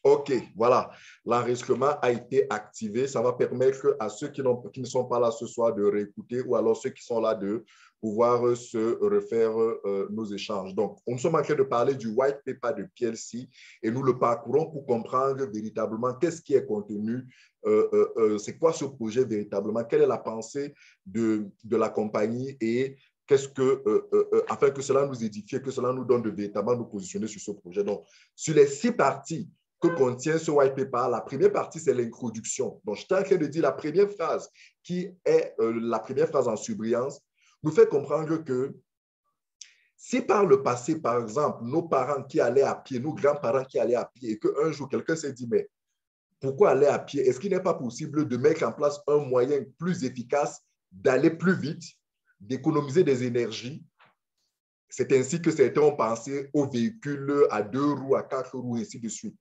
OK, voilà. L'enregistrement a été activé. Ça va permettre à ceux qui ne sont pas là ce soir de réécouter ou alors ceux qui sont là de pouvoir se refaire nos échanges. Donc, on sommes en train de parler du white paper de PLC et nous le parcourons pour comprendre véritablement qu'est-ce qui est contenu, c'est quoi ce projet véritablement, quelle est la pensée de la compagnie et qu'est-ce que, afin que cela nous édifie, que cela nous donne de véritablement nous positionner sur ce projet. Donc, sur les 6 parties que contient ce white paper, la première partie, c'est l'introduction. Donc, je suis en train de dire la première phrase, qui est la première phrase en surbrillance, nous fait comprendre que si par le passé, par exemple, nos parents qui allaient à pied, nos grands-parents qui allaient à pied, et qu'un jour, quelqu'un s'est dit, mais pourquoi aller à pied? Est-ce qu'il n'est pas possible de mettre en place un moyen plus efficace d'aller plus vite, d'économiser des énergies? C'est ainsi que certains ont pensé aux véhicules à 2 roues, à 4 roues, et ainsi de suite.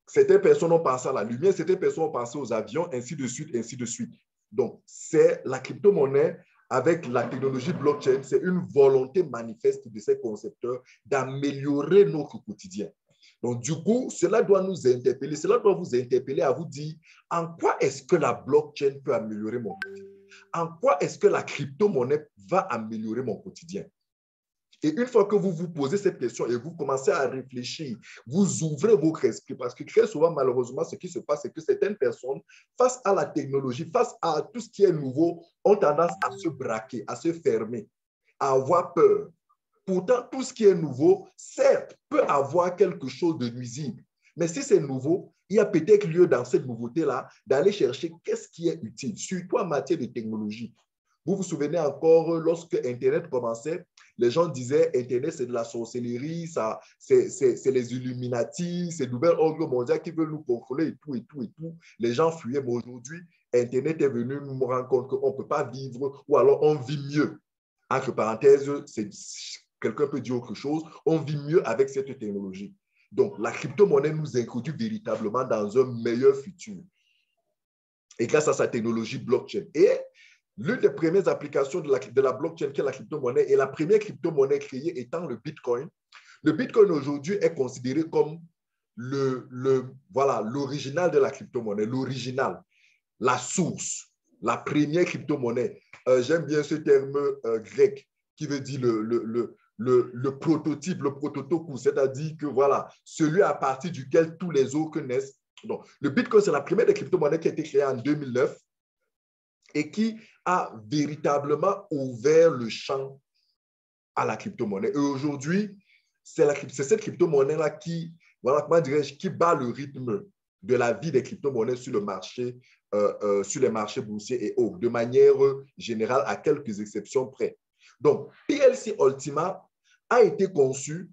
Certaines personnes ont pensé à la lumière, certaines personnes ont pensé aux avions, ainsi de suite, ainsi de suite. Donc, c'est la crypto-monnaie avec la technologie blockchain, c'est une volonté manifeste de ces concepteurs d'améliorer notre quotidien. Donc, du coup, cela doit nous interpeller, cela doit vous interpeller à vous dire en quoi est-ce que la blockchain peut améliorer mon quotidien? En quoi est-ce que la crypto-monnaie va améliorer mon quotidien? Et une fois que vous vous posez cette question et vous commencez à réfléchir, vous ouvrez votre esprit parce que très souvent, malheureusement, ce qui se passe, c'est que certaines personnes, face à la technologie, face à tout ce qui est nouveau, ont tendance à se braquer, à se fermer, à avoir peur. Pourtant, tout ce qui est nouveau, certes, peut avoir quelque chose de nuisible. Mais si c'est nouveau, il y a peut-être lieu dans cette nouveauté-là d'aller chercher qu'est-ce qui est utile, surtout en matière de technologie. Vous vous souvenez encore, lorsque Internet commençait, les gens disaient Internet, c'est de la sorcellerie, c'est les Illuminati, c'est le nouvel ordre mondial qui veut nous contrôler et tout, et tout, et tout. Les gens fuyaient, mais aujourd'hui, Internet est venu nous rendre compte qu'on ne peut pas vivre ou alors on vit mieux. Entre parenthèses, quelqu'un peut dire autre chose, on vit mieux avec cette technologie. Donc, la crypto-monnaie nous introduit véritablement dans un meilleur futur. Et grâce à sa technologie blockchain. Et l'une des premières applications de la blockchain, qui est la crypto-monnaie, et la première crypto-monnaie créée étant le Bitcoin. Le Bitcoin aujourd'hui est considéré comme l'original de la crypto-monnaie, l'original, la source, la première crypto-monnaie. J'aime bien ce terme grec qui veut dire le prototype, le prototokos, c'est-à-dire que voilà, celui à partir duquel tous les autres naissent. Donc, le Bitcoin, c'est la première des crypto-monnaies qui a été créée en 2009 et qui a véritablement ouvert le champ à la crypto-monnaie. Et aujourd'hui, c'est cette crypto-monnaie-là qui, voilà, comment dirais-je, qui bat le rythme de la vie des crypto-monnaies sur le marché, sur les marchés boursiers et autres, de manière générale, à quelques exceptions près. Donc, PLC Ultima a été conçu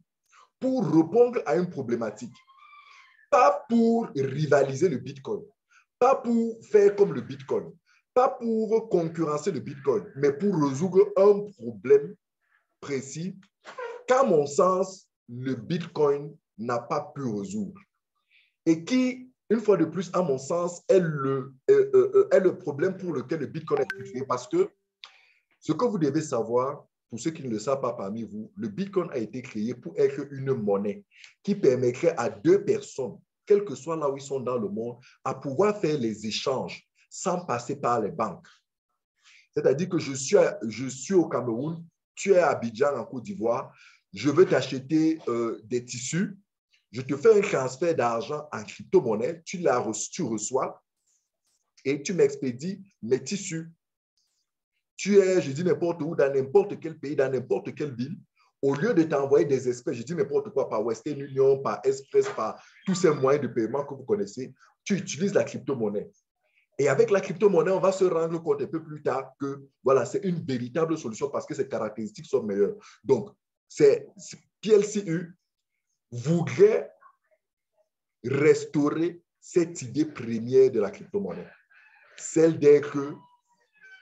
pour répondre à une problématique, pas pour rivaliser le Bitcoin, pas pour faire comme le Bitcoin, pas pour concurrencer le Bitcoin, mais pour résoudre un problème précis qu'à mon sens, le Bitcoin n'a pas pu résoudre. Et qui, une fois de plus, à mon sens, est le problème pour lequel le Bitcoin a été créé. Parce que ce que vous devez savoir, pour ceux qui ne le savent pas parmi vous, le Bitcoin a été créé pour être une monnaie qui permettrait à 2 personnes, quel que soit là où ils sont dans le monde, à pouvoir faire les échanges sans passer par les banques. C'est-à-dire que je suis au Cameroun, tu es à Abidjan en Côte d'Ivoire, je veux t'acheter des tissus, je te fais un transfert d'argent en crypto-monnaie, tu reçois et tu m'expédies mes tissus. Tu es, je dis n'importe où, dans n'importe quel pays, dans n'importe quelle ville, au lieu de t'envoyer des espèces, je dis n'importe quoi, par Western Union, par Express, par tous ces moyens de paiement que vous connaissez, tu utilises la crypto-monnaie. Et avec la crypto-monnaie, on va se rendre compte un peu plus tard que voilà, c'est une véritable solution parce que ses caractéristiques sont meilleures. Donc, PLCU voudrait restaurer cette idée première de la crypto-monnaie, celle d'être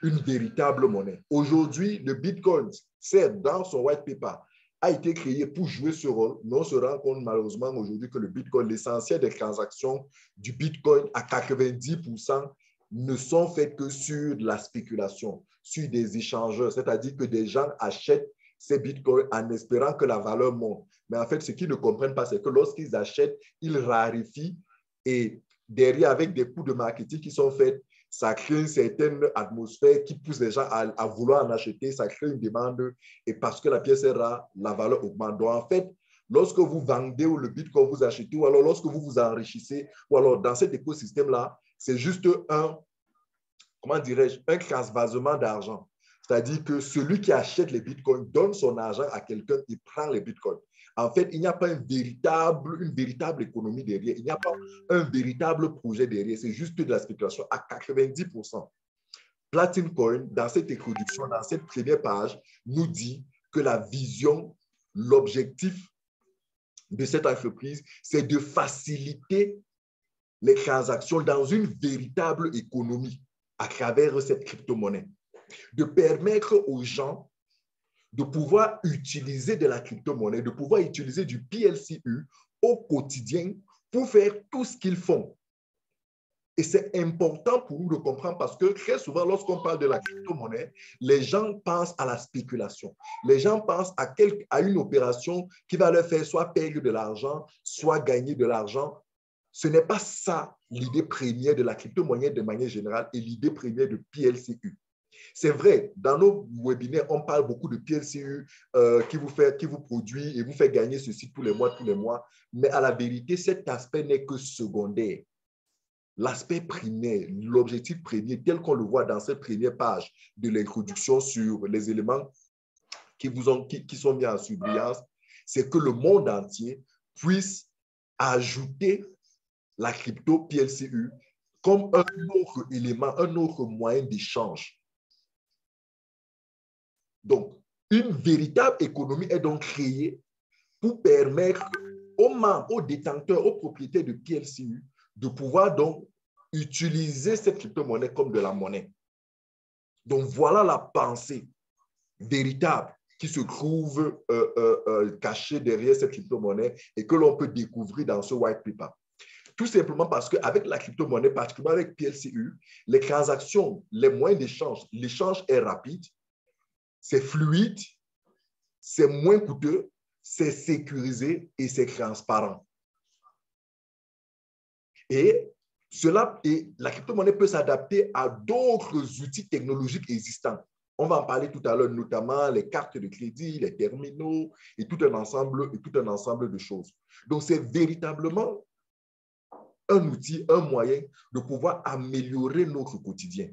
une véritable monnaie. Aujourd'hui, le Bitcoin, certes, dans son white paper, a été créé pour jouer ce rôle, mais on se rend compte malheureusement aujourd'hui que le Bitcoin, l'essentiel des transactions du Bitcoin à 90% ne sont faites que sur de la spéculation, sur des échangeurs, c'est-à-dire que des gens achètent ces Bitcoins en espérant que la valeur monte. Mais en fait, ce qu'ils ne comprennent pas, c'est que lorsqu'ils achètent, ils raréfient Et derrière, avec des coûts de marketing qui sont faits, ça crée une certaine atmosphère qui pousse les gens à vouloir en acheter, ça crée une demande. Et parce que la pièce est rare, la valeur augmente. Donc, en fait, lorsque vous vendez ou le Bitcoin, vous achetez, ou alors lorsque vous vous enrichissez, ou alors dans cet écosystème-là, c'est juste un, comment dirais-je, un transvasement d'argent. C'est-à-dire que celui qui achète les bitcoins donne son argent à quelqu'un, il prend les bitcoins. En fait, il n'y a pas une véritable économie derrière. Il n'y a pas un véritable projet derrière. C'est juste de la spéculation à 90%. Platinum Coin, dans cette introduction, dans cette première page, nous dit que la vision, l'objectif de cette entreprise, c'est de faciliter les transactions dans une véritable économie à travers cette crypto-monnaie, de permettre aux gens de pouvoir utiliser de la crypto-monnaie, de pouvoir utiliser du PLCU au quotidien pour faire tout ce qu'ils font. Et c'est important pour nous de comprendre parce que très souvent, lorsqu'on parle de la crypto-monnaie, les gens pensent à la spéculation. Les gens pensent à une opération qui va leur faire soit perdre de l'argent, soit gagner de l'argent. Ce n'est pas ça l'idée première de la crypto-monnaie de manière générale et l'idée première de PLCU. C'est vrai, dans nos webinaires, on parle beaucoup de PLCU qui vous produit et vous fait gagner ceci tous les mois. Mais à la vérité, cet aspect n'est que secondaire. L'aspect primaire, l'objectif premier, tel qu'on le voit dans cette première page de l'introduction sur les éléments qui sont mis en surbrillance, c'est que le monde entier puisse ajouter la crypto PLCU comme un autre élément, un autre moyen d'échange. Donc, une véritable économie est donc créée pour permettre aux membres, aux détenteurs, aux propriétaires de PLCU de pouvoir donc utiliser cette crypto-monnaie comme de la monnaie. Donc, voilà la pensée véritable qui se trouve cachée derrière cette crypto-monnaie et que l'on peut découvrir dans ce white paper. Tout simplement parce qu'avec la crypto-monnaie, particulièrement avec PLCU, les transactions, les moyens d'échange, l'échange est rapide, c'est fluide, c'est moins coûteux, c'est sécurisé et c'est transparent. Et la crypto-monnaie peut s'adapter à d'autres outils technologiques existants. On va en parler tout à l'heure, notamment les cartes de crédit, les terminaux et tout un ensemble de choses. Donc, c'est véritablement un outil, un moyen de pouvoir améliorer notre quotidien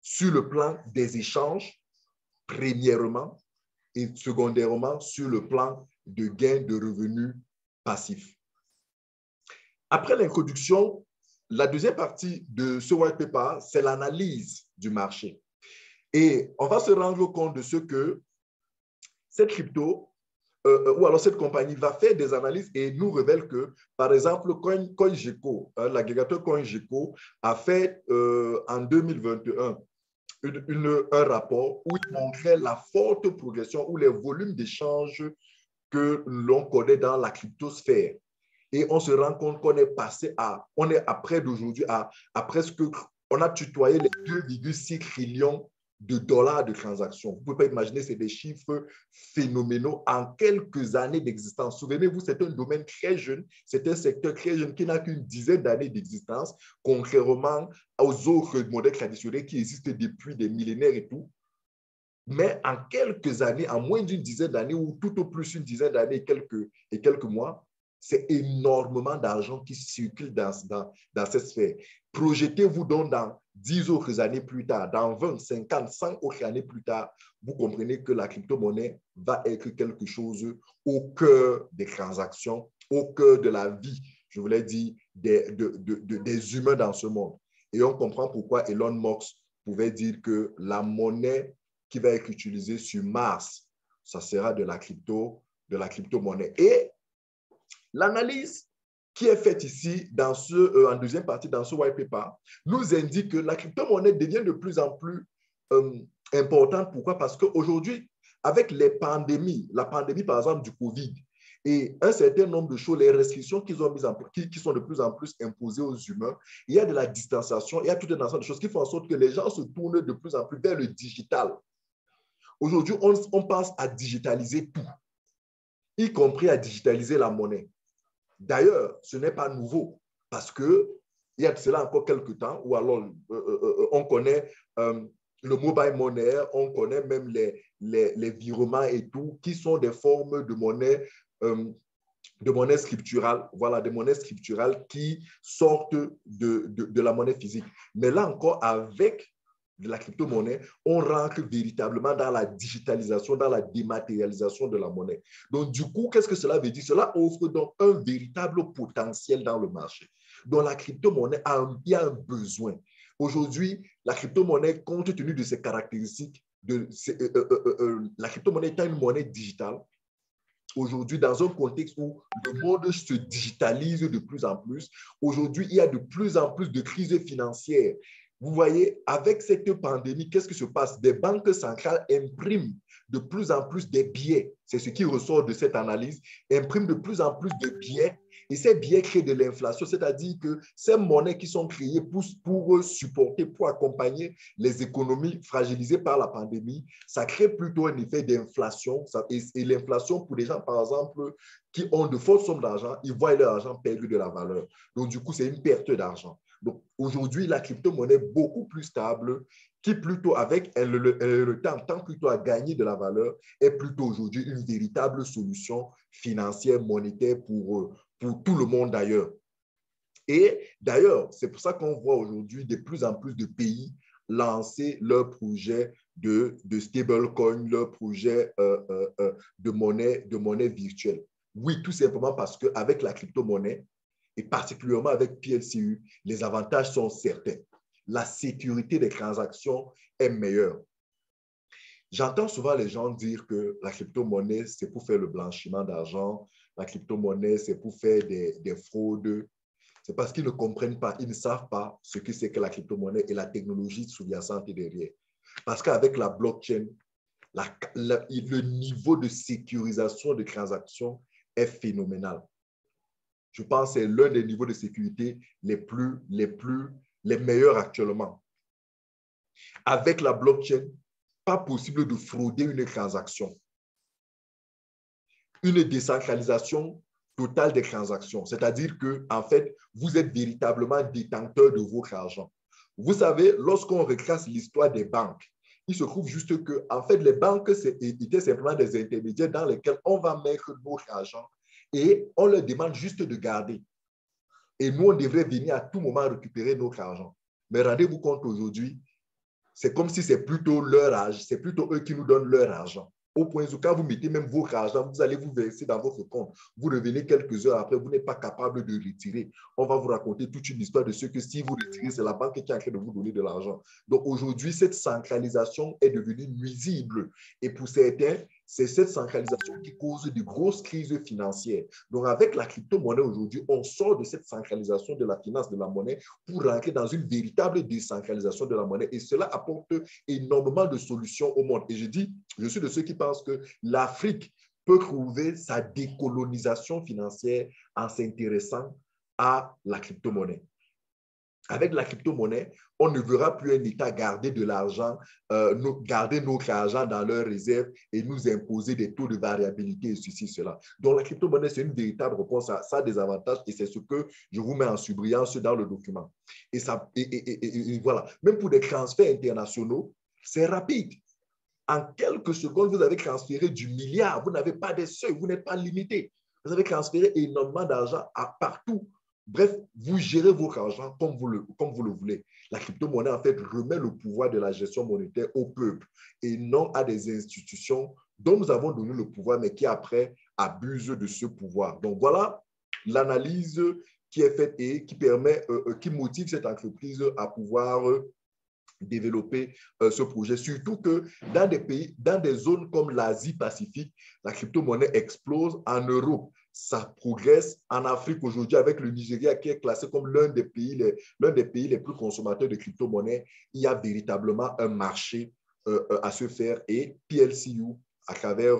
sur le plan des échanges, premièrement, et secondairement sur le plan de gains de revenus passifs. Après l'introduction, la deuxième partie de ce white paper, c'est l'analyse du marché. Et on va se rendre compte de ce que cette crypto, ou alors cette compagnie va faire des analyses et nous révèle que, par exemple, CoinGecko, l'agrégateur CoinGecko a fait en 2021 un rapport où il montrait la forte progression ou les volumes d'échanges que l'on connaît dans la cryptosphère. Et on se rend compte qu'on est passé on est après d'aujourd'hui à presque, on a tutoyé les 2,6 trillions de dollars de transactions. Vous ne pouvez pas imaginer, c'est des chiffres phénoménaux en quelques années d'existence. Souvenez-vous, c'est un domaine très jeune, c'est un secteur très jeune qui n'a qu'une dizaine d'années d'existence, contrairement aux autres modèles traditionnels qui existent depuis des millénaires et tout. Mais en quelques années, en moins d'une dizaine d'années, ou tout au plus une dizaine d'années et quelques mois, c'est énormément d'argent qui circule dans cette sphère. Projetez-vous donc dans 10 autres années plus tard, dans 20, 50, 100 autres années plus tard, vous comprenez que la crypto-monnaie va être quelque chose au cœur des transactions, au cœur de la vie, je vous l'ai dit, des humains dans ce monde. Et on comprend pourquoi Elon Musk pouvait dire que la monnaie qui va être utilisée sur Mars, ça sera de la crypto-monnaie. Et l'analyse qui est faite ici en deuxième partie dans ce white paper nous indique que la crypto-monnaie devient de plus en plus importante. Pourquoi? Parce qu'aujourd'hui, avec les pandémies, la pandémie par exemple du Covid et un certain nombre de choses, les restrictions qu'ils ont mises en place, qui sont de plus en plus imposées aux humains, il y a de la distanciation, il y a tout un ensemble de choses qui font en sorte que les gens se tournent de plus en plus vers le digital. Aujourd'hui, on pense à digitaliser tout, y compris à digitaliser la monnaie. D'ailleurs, ce n'est pas nouveau parce que il y a de cela encore quelques temps, ou alors on connaît le mobile money, on connaît même les virements et tout, qui sont des formes de monnaie scripturale, voilà, des monnaies scripturales qui sortent de la monnaie physique. Mais là encore, avec de la crypto-monnaie, on rentre véritablement dans la digitalisation, dans la dématérialisation de la monnaie. Donc, du coup, qu'est-ce que cela veut dire? Cela offre donc un véritable potentiel dans le marché. Donc, la crypto-monnaie il y a un besoin. Aujourd'hui, la crypto-monnaie, compte tenu de ses caractéristiques, la crypto-monnaie étant une monnaie digitale, aujourd'hui, dans un contexte où le monde se digitalise de plus en plus, aujourd'hui, il y a de plus en plus de crises financières. Vous voyez, avec cette pandémie, qu'est-ce qui se passe? Des banques centrales impriment de plus en plus des billets. C'est ce qui ressort de cette analyse. Impriment de plus en plus de billets et ces billets créent de l'inflation, c'est-à-dire que ces monnaies qui sont créées pour supporter, pour accompagner les économies fragilisées par la pandémie, ça crée plutôt un effet d'inflation. Et l'inflation, pour des gens, par exemple, qui ont de fortes sommes d'argent, ils voient leur argent perdre de la valeur. Donc, du coup, c'est une perte d'argent. Donc, aujourd'hui, la crypto-monnaie est beaucoup plus stable, qui plutôt, avec le temps, tend plutôt à gagner de la valeur, est plutôt aujourd'hui une véritable solution financière, monétaire pour tout le monde d'ailleurs. Et d'ailleurs, c'est pour ça qu'on voit aujourd'hui de plus en plus de pays lancer leurs projets de stablecoin, leurs projets de monnaie virtuelle. Oui, tout simplement parce qu'avec la crypto-monnaie, et particulièrement avec PLCU, les avantages sont certains. La sécurité des transactions est meilleure. J'entends souvent les gens dire que la crypto-monnaie, c'est pour faire le blanchiment d'argent, la crypto-monnaie, c'est pour faire des fraudes. C'est parce qu'ils ne comprennent pas, ils ne savent pas ce que c'est que la crypto-monnaie et la technologie sous-jacente derrière. Parce qu'avec la blockchain, le niveau de sécurisation des transactions est phénoménal. Je pense que c'est l'un des niveaux de sécurité les meilleurs actuellement. Avec la blockchain, pas possible de frauder une transaction. Une décentralisation totale des transactions, c'est-à-dire que, en fait, vous êtes véritablement détenteur de votre argent. Vous savez, lorsqu'on retrace l'histoire des banques, il se trouve juste que, en fait, les banques étaient simplement des intermédiaires dans lesquels on va mettre notre argent et on leur demande juste de garder. Et nous, on devrait venir à tout moment récupérer notre argent. Mais rendez-vous compte aujourd'hui, c'est comme si c'est plutôt leur argent, c'est plutôt eux qui nous donnent leur argent. Au point où quand vous mettez même votre argent, vous allez vous verser dans votre compte. Vous revenez quelques heures après, vous n'êtes pas capable de retirer. On va vous raconter toute une histoire de ce que si vous retirez, c'est la banque qui est en train de vous donner de l'argent. Donc aujourd'hui, cette centralisation est devenue nuisible. Et pour certains, c'est cette centralisation qui cause de grosses crises financières. Donc avec la crypto-monnaie aujourd'hui, on sort de cette centralisation de la finance, de la monnaie, pour rentrer dans une véritable décentralisation de la monnaie. Et cela apporte énormément de solutions au monde. Et je suis de ceux qui pensent que l'Afrique peut trouver sa décolonisation financière en s'intéressant à la crypto-monnaie. Avec la crypto-monnaie, on ne verra plus un État garder de l'argent, garder notre argent dans leurs réserves et nous imposer des taux de variabilité et ceci, cela. Donc, la crypto-monnaie, c'est une véritable réponse. Ça a des avantages et c'est ce que je vous mets en surbrillance dans le document. Et voilà. Même pour des transferts internationaux, c'est rapide. En quelques secondes, vous avez transféré du milliard. Vous n'avez pas de seuil, vous n'êtes pas limité. Vous avez transféré énormément d'argent à partout. Bref, vous gérez votre argent comme vous le voulez. La crypto-monnaie, en fait, remet le pouvoir de la gestion monétaire au peuple et non à des institutions dont nous avons donné le pouvoir, mais qui après abusent de ce pouvoir. Donc voilà l'analyse qui est faite et qui permet, qui motive cette entreprise à pouvoir développer ce projet. Surtout que dans des pays, dans des zones comme l'Asie-Pacifique, la crypto-monnaie explose. En Europe, ça progresse. En Afrique aujourd'hui, avec le Nigeria qui est classé comme l'un des pays les plus consommateurs de crypto-monnaie, il y a véritablement un marché à se faire et PLCU, à travers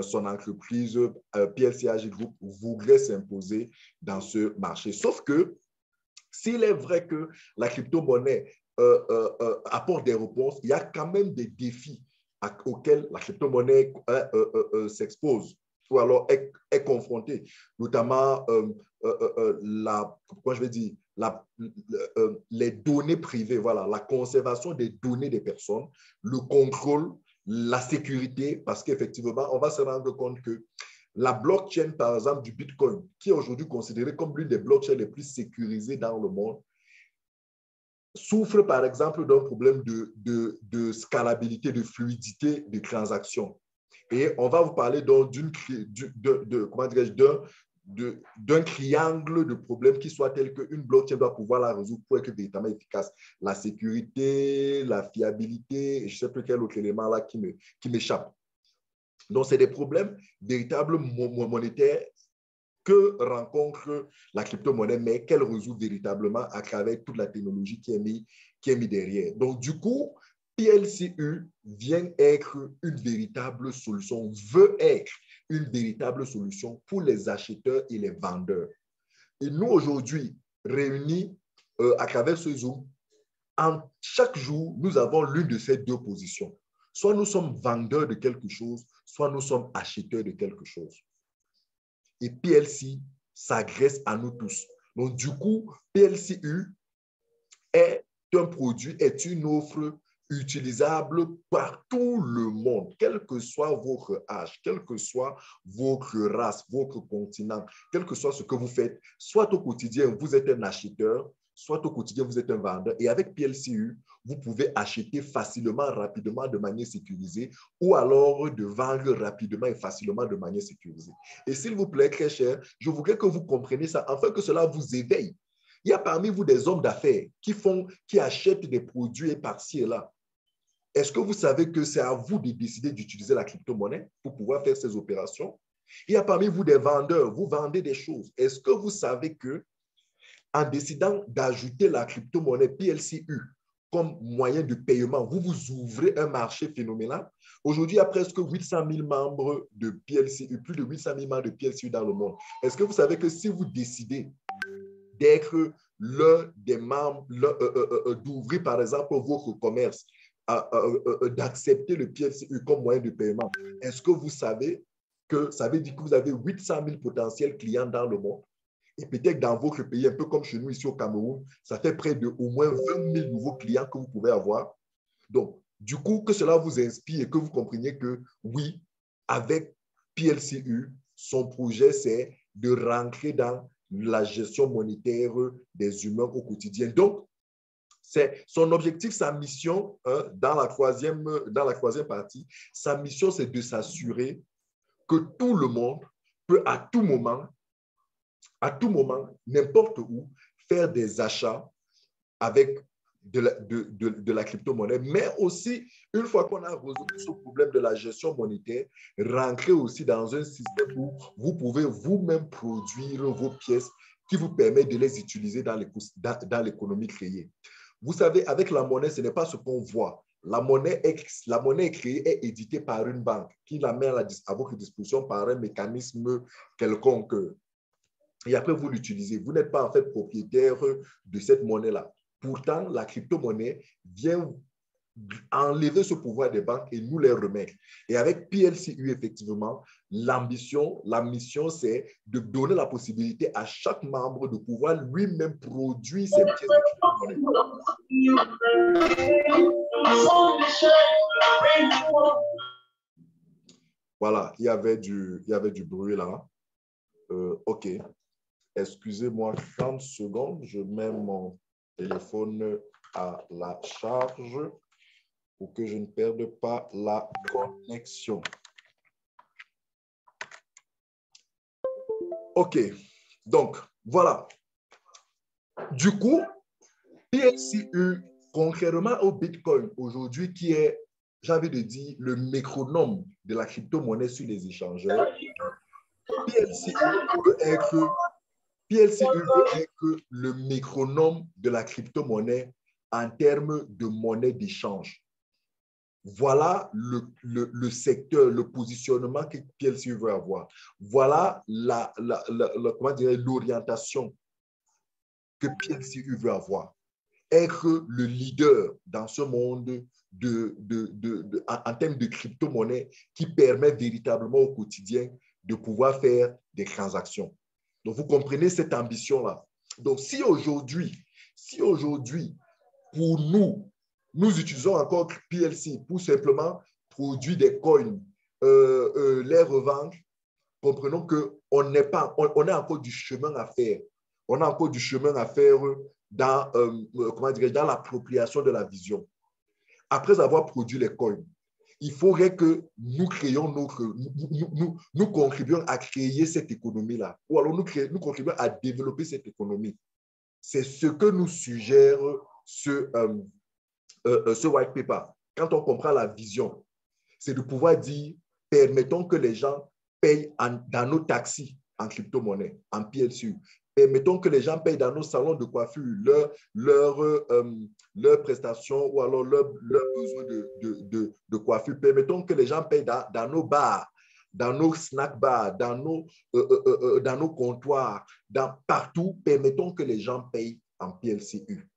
son entreprise PLC AG Group, voudrait s'imposer dans ce marché. Sauf que s'il est vrai que la crypto-monnaie apporte des réponses, il y a quand même des défis auxquels la crypto-monnaie s'expose ou alors est confronté, notamment comment je vais dire, les données privées, voilà, la conservation des données des personnes, le contrôle, la sécurité, parce qu'effectivement, on va se rendre compte que la blockchain, par exemple, du Bitcoin, qui est aujourd'hui considérée comme l'une des blockchains les plus sécurisées dans le monde, souffre, par exemple, d'un problème de scalabilité, de fluidité des transactions. Et on va vous parler donc d'un triangle de problèmes qui soit tel qu'une blockchain doit pouvoir la résoudre pour être véritablement efficace. La sécurité, la fiabilité, et je ne sais plus quel autre élément là qui m'échappe. Donc, c'est des problèmes véritables monétaires que rencontre la crypto-monnaie, mais qu'elle résout véritablement à travers toute la technologie qui est mise derrière. Donc, du coup, PLCU vient être une véritable solution, veut être une véritable solution pour les acheteurs et les vendeurs. Et nous, aujourd'hui, réunis à travers ce Zoom, chaque jour, nous avons l'une de ces deux positions. Soit nous sommes vendeurs de quelque chose, soit nous sommes acheteurs de quelque chose. Et PLC s'agresse à nous tous. Donc, du coup, PLCU est un produit, est une offre utilisable par tout le monde, quel que soit votre âge, quel que soit votre race, votre continent, quel que soit ce que vous faites, soit au quotidien, vous êtes un acheteur, soit au quotidien, vous êtes un vendeur. Et avec PLCU, vous pouvez acheter facilement, rapidement, de manière sécurisée, ou alors de vendre rapidement et facilement de manière sécurisée. Et s'il vous plaît, très cher, je voudrais que vous compreniez ça, afin que cela vous éveille. Il y a parmi vous des hommes d'affaires qui achètent des produits par-ci et là. Est-ce que vous savez que c'est à vous de décider d'utiliser la crypto-monnaie pour pouvoir faire ces opérations? Il y a parmi vous des vendeurs, vous vendez des choses. Est-ce que vous savez que en décidant d'ajouter la crypto-monnaie PLCU comme moyen de paiement, vous vous ouvrez un marché phénoménal? Aujourd'hui, il y a presque 800 000 membres de PLCU, plus de 800 000 membres de PLCU dans le monde. Est-ce que vous savez que si vous décidez d'être l'un des membres, d'ouvrir par exemple votre commerce, d'accepter le PLCU comme moyen de paiement, est-ce que vous savez que ça veut dire que vous avez 800 000 potentiels clients dans le monde? Et peut-être dans votre pays, un peu comme chez nous ici au Cameroun, ça fait près de au moins 20 000 nouveaux clients que vous pouvez avoir. Donc, du coup, que cela vous inspire et que vous compreniez que oui, avec PLCU, son projet, c'est de rentrer dans la gestion monétaire des humains au quotidien. Donc, c'est son objectif, sa mission, dans la troisième partie, sa mission, c'est de s'assurer que tout le monde peut à tout moment, n'importe où, faire des achats avec de la crypto-monnaie, mais aussi, une fois qu'on a résolu ce problème de la gestion monétaire, rentrer aussi dans un système où vous pouvez vous-même produire vos pièces qui vous permet de les utiliser dans l'économie créée. Vous savez, avec la monnaie, ce n'est pas ce qu'on voit. La monnaie est créée, est éditée par une banque qui la met à votre disposition par un mécanisme quelconque. Et après, vous l'utilisez. Vous n'êtes pas en fait propriétaire de cette monnaie-là. Pourtant, la crypto-monnaie vient enlever ce pouvoir des banques et nous les remettre. Et avec PLCU, effectivement, la mission, c'est de donner la possibilité à chaque membre de pouvoir lui-même produire ses pièces de crypto-monnaie. Voilà, il y avait du bruit là. OK. Excusez-moi 30 secondes, je mets mon téléphone à la charge pour que je ne perde pas la connexion. OK, donc voilà. Du coup, PLCU, contrairement au Bitcoin aujourd'hui, qui est, j'ai envie de dire, le métronome de la crypto-monnaie sur les échangeurs, PLCU veut être le métronome de la crypto-monnaie en termes de monnaie d'échange. Voilà le secteur, le positionnement que PLCU veut avoir. Voilà l'orientation que PLCU veut avoir. Être le leader dans ce monde en termes de crypto-monnaie qui permet véritablement au quotidien de pouvoir faire des transactions. Donc, vous comprenez cette ambition-là. Donc, si aujourd'hui, pour nous, nous utilisons encore PLC pour simplement produire des coins, les revendre, comprenons qu'on n'est pas, on a encore du chemin à faire. On a encore du chemin à faire dans, dans l'appropriation de la vision. Après avoir produit les coins, il faudrait que nous créions nous contribuions à créer cette économie-là. Ou alors nous contribuons à développer cette économie. C'est ce que nous suggère ce white paper. Quand on comprend la vision, c'est de pouvoir dire, permettons que les gens payent dans nos taxis en crypto-monnaie, en PLCU. Permettons que les gens payent dans nos salons de coiffure leurs prestations ou alors leurs besoins de coiffure. Permettons que les gens payent dans nos bars, dans nos snack bars, dans nos comptoirs, partout. Permettons que les gens payent en PLCU.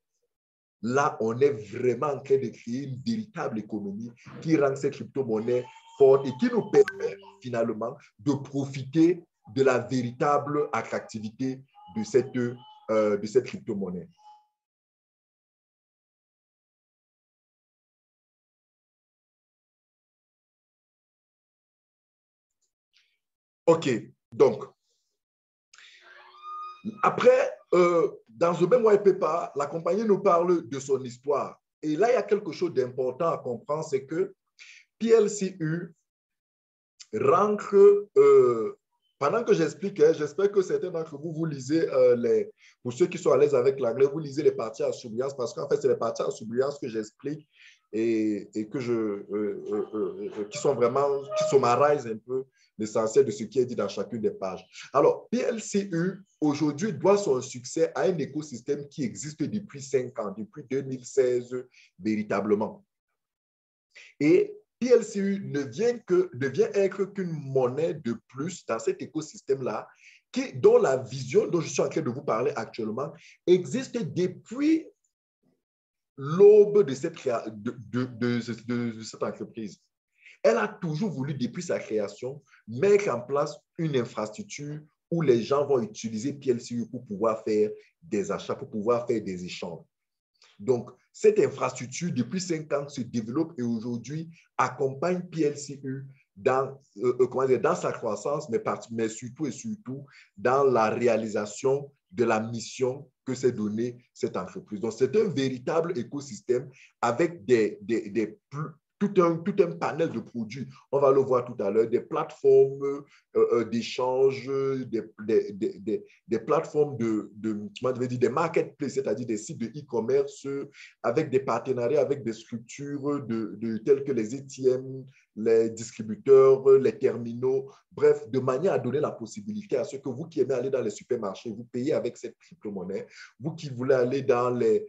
Là, on est vraiment en train de créer une véritable économie qui rend cette crypto-monnaie forte et qui nous permet finalement de profiter de la véritable attractivité de cette crypto-monnaie. OK, donc, après, dans ce même white paper, la compagnie nous parle de son histoire. Et là, il y a quelque chose d'important à comprendre, c'est que PLCU rentre, pendant que j'explique, j'espère que certains d'entre vous, vous lisez, pour ceux qui sont à l'aise avec l'anglais, vous lisez les parties à surbrillance, parce qu'en fait, c'est les parties à surbrillance que j'explique et que qui sont vraiment, qui summarisent un peu l'essentiel de ce qui est dit dans chacune des pages. Alors, PLCU, aujourd'hui, doit son succès à un écosystème qui existe depuis 5 ans, depuis 2016, véritablement. Et PLCU ne vient être qu'une monnaie de plus dans cet écosystème-là, dont la vision dont je suis en train de vous parler actuellement existe depuis l'aube de cette entreprise. Elle a toujours voulu, depuis sa création, mettre en place une infrastructure où les gens vont utiliser PLCU pour pouvoir faire des achats, pour pouvoir faire des échanges. Donc, cette infrastructure, depuis 5 ans, se développe et aujourd'hui accompagne PLCU dans sa croissance, mais surtout et surtout dans la réalisation de la mission que s'est donnée cette entreprise. Donc, c'est un véritable écosystème avec tout un panel de produits. On va le voir tout à l'heure, des plateformes d'échange, des plateformes des marketplaces, c'est-à-dire des sites de e-commerce avec des partenariats, avec des structures telles que les ATM, les distributeurs, les terminaux, bref, de manière à donner la possibilité à ceux que vous qui aimez aller dans les supermarchés, vous payez avec cette crypto-monnaie, vous qui voulez aller dans les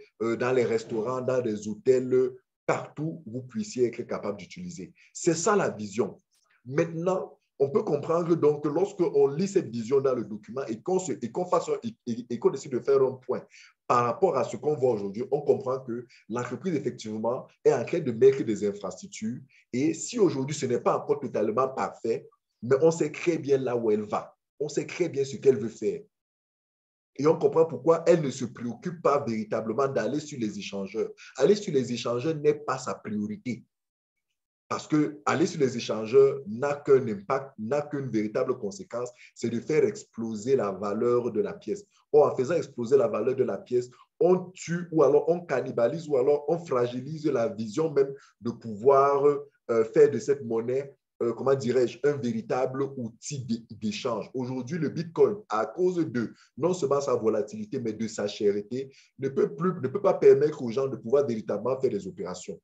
restaurants, dans les hôtels, partout, vous puissiez être capable d'utiliser. C'est ça la vision. Maintenant, on peut comprendre donc que lorsqu'on lit cette vision dans le document et qu'on décide de faire un point par rapport à ce qu'on voit aujourd'hui, on comprend que l'entreprise, effectivement, est en train de mettre des infrastructures et si aujourd'hui, ce n'est pas encore totalement parfait, mais on sait très bien là où elle va. On sait très bien ce qu'elle veut faire. Et on comprend pourquoi elle ne se préoccupe pas véritablement d'aller sur les échangeurs. Aller sur les échangeurs n'est pas sa priorité. Parce qu'aller sur les échangeurs n'a qu'un impact, n'a qu'une véritable conséquence, c'est de faire exploser la valeur de la pièce. Or, en faisant exploser la valeur de la pièce, on tue ou alors on cannibalise ou alors on fragilise la vision même de pouvoir faire de cette monnaie comment dirais-je, un véritable outil d'échange. Aujourd'hui, le Bitcoin, à cause de non seulement sa volatilité, mais de sa cherté, ne peut pas permettre aux gens de pouvoir véritablement faire des opérations.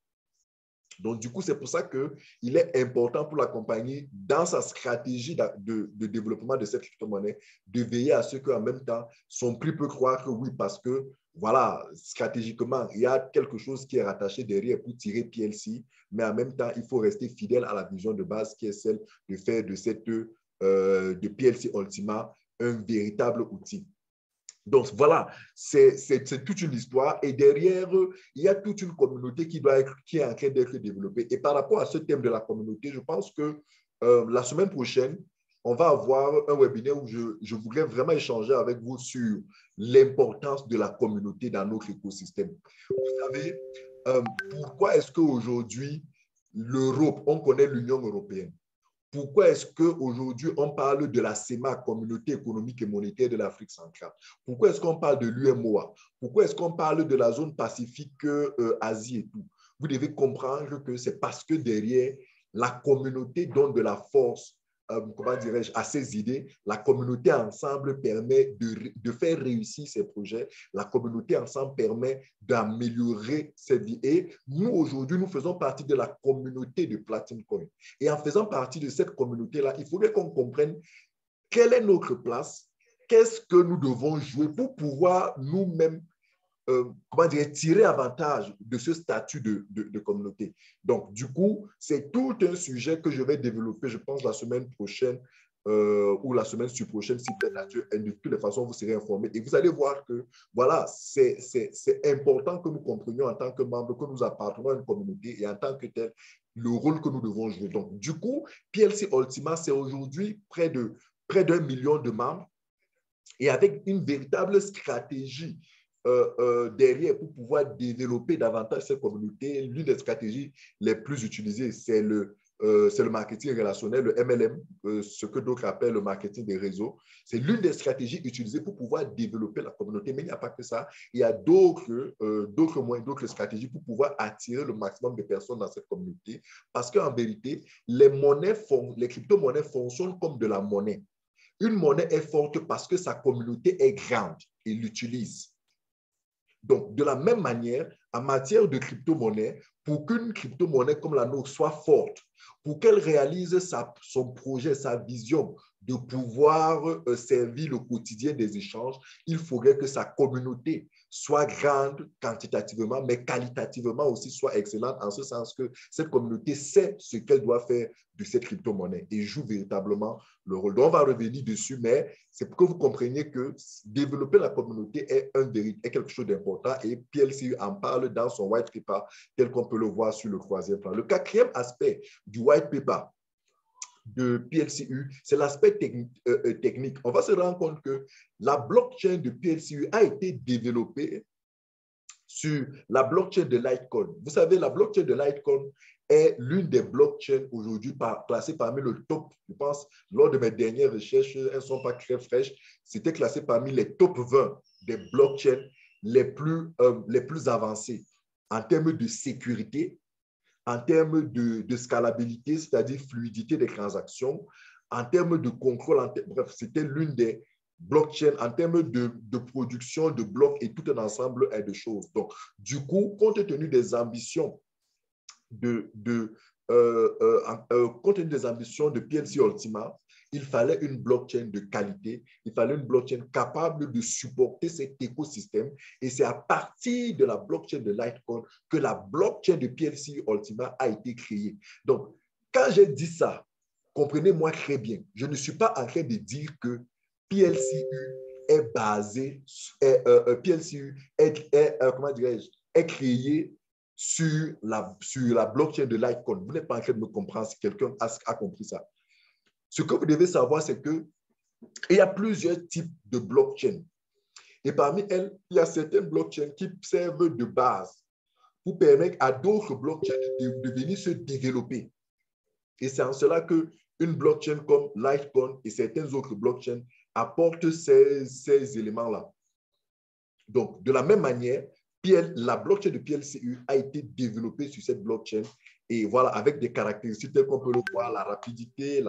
Donc, du coup, c'est pour ça qu'il est important pour la compagnie, dans sa stratégie de développement de cette crypto-monnaie, de veiller à ce qu'en même temps, son prix peut croire que oui, parce que, voilà, stratégiquement, il y a quelque chose qui est rattaché derrière pour tirer PLC, mais en même temps, il faut rester fidèle à la vision de base qui est celle de faire de PLC Ultima un véritable outil. Donc, voilà, c'est toute une histoire. Et derrière, il y a toute une communauté qui est en train d'être développée. Et par rapport à ce thème de la communauté, je pense que la semaine prochaine, on va avoir un webinaire où je voudrais vraiment échanger avec vous sur l'importance de la communauté dans notre écosystème. Vous savez, pourquoi est-ce qu'aujourd'hui, l'Europe, on connaît l'Union européenne? Pourquoi est-ce qu'aujourd'hui, on parle de la CEMA, Communauté économique et monétaire de l'Afrique centrale? Pourquoi est-ce qu'on parle de l'UMOA? Pourquoi est-ce qu'on parle de la zone Pacifique, Asie et tout? Vous devez comprendre que c'est parce que derrière, la communauté donne de la force, comment dirais-je, à ces idées. La communauté ensemble permet de faire réussir ces projets. La communauté ensemble permet d'améliorer ces vies. Et nous, aujourd'hui, nous faisons partie de la communauté de Platinum Coin. Et en faisant partie de cette communauté-là, il faudrait qu'on comprenne quelle est notre place, qu'est-ce que nous devons jouer pour pouvoir nous-mêmes comment dire, tirer avantage de ce statut de communauté. Donc, du coup, c'est tout un sujet que je vais développer, je pense, la semaine prochaine ou la semaine prochaine, si peut-être, et de toutes les façons, vous serez informés. Et vous allez voir que, voilà, c'est important que nous comprenions en tant que membres, que nous appartenons à une communauté et en tant que tel, le rôle que nous devons jouer. Donc, du coup, PLC Ultima, c'est aujourd'hui près d'1 million de membres et avec une véritable stratégie derrière pour pouvoir développer davantage cette communauté. L'une des stratégies les plus utilisées, c'est le marketing relationnel, le MLM, ce que d'autres appellent le marketing des réseaux. C'est l'une des stratégies utilisées pour pouvoir développer la communauté. Mais il n'y a pas que ça. Il y a d'autres moyens, d'autres stratégies pour pouvoir attirer le maximum de personnes dans cette communauté. Parce qu'en vérité, les crypto-monnaies fonctionnent comme de la monnaie. Une monnaie est forte parce que sa communauté est grande et l'utilise. Donc, de la même manière, en matière de crypto-monnaie, pour qu'une crypto-monnaie comme la nôtre soit forte, pour qu'elle réalise son projet, sa vision de pouvoir servir le quotidien des échanges, il faudrait que sa communauté soit grande quantitativement, mais qualitativement aussi soit excellente, en ce sens que cette communauté sait ce qu'elle doit faire de cette crypto-monnaie et joue véritablement le rôle. Donc, on va revenir dessus, mais c'est pour que vous compreniez que développer la communauté est quelque chose d'important et PLCU en parle dans son white paper tel qu'on peut le voir sur le troisième plan. Le quatrième aspect du white paper de PLCU, c'est l'aspect technique. On va se rendre compte que la blockchain de PLCU a été développée sur la blockchain de Litecoin. Vous savez, la blockchain de Litecoin est l'une des blockchains aujourd'hui classées parmi le top. Je pense, lors de mes dernières recherches, elles ne sont pas très fraîches, c'était classé parmi les top 20 des blockchains les plus avancées en termes de sécurité, en termes de scalabilité, c'est-à-dire fluidité des transactions, en termes de contrôle, bref, c'était l'une des blockchains en termes de production de blocs et tout un ensemble de choses. Donc, du coup, compte tenu des ambitions compte tenu des ambitions de PLC Ultima, il fallait une blockchain de qualité, il fallait une blockchain capable de supporter cet écosystème. Et c'est à partir de la blockchain de Litecoin que la blockchain de PLC Ultima a été créée. Donc, quand j'ai dit ça, comprenez-moi très bien, je ne suis pas en train de dire que PLCU est basé, PLCU comment dirais-je, est créé sur la blockchain de Litecoin. Vous n'êtes pas en train de me comprendre si quelqu'un a compris ça. Ce que vous devez savoir, c'est qu'il y a plusieurs types de blockchains. Et parmi elles, il y a certaines blockchains qui servent de base pour permettre à d'autres blockchains de venir se développer. Et c'est en cela qu'une blockchain comme Litecoin et certaines autres blockchains apportent ces éléments-là. Donc, de la même manière, la blockchain de PLCU a été développée sur cette blockchain et voilà, avec des caractéristiques telles qu'on peut le voir, la rapidité,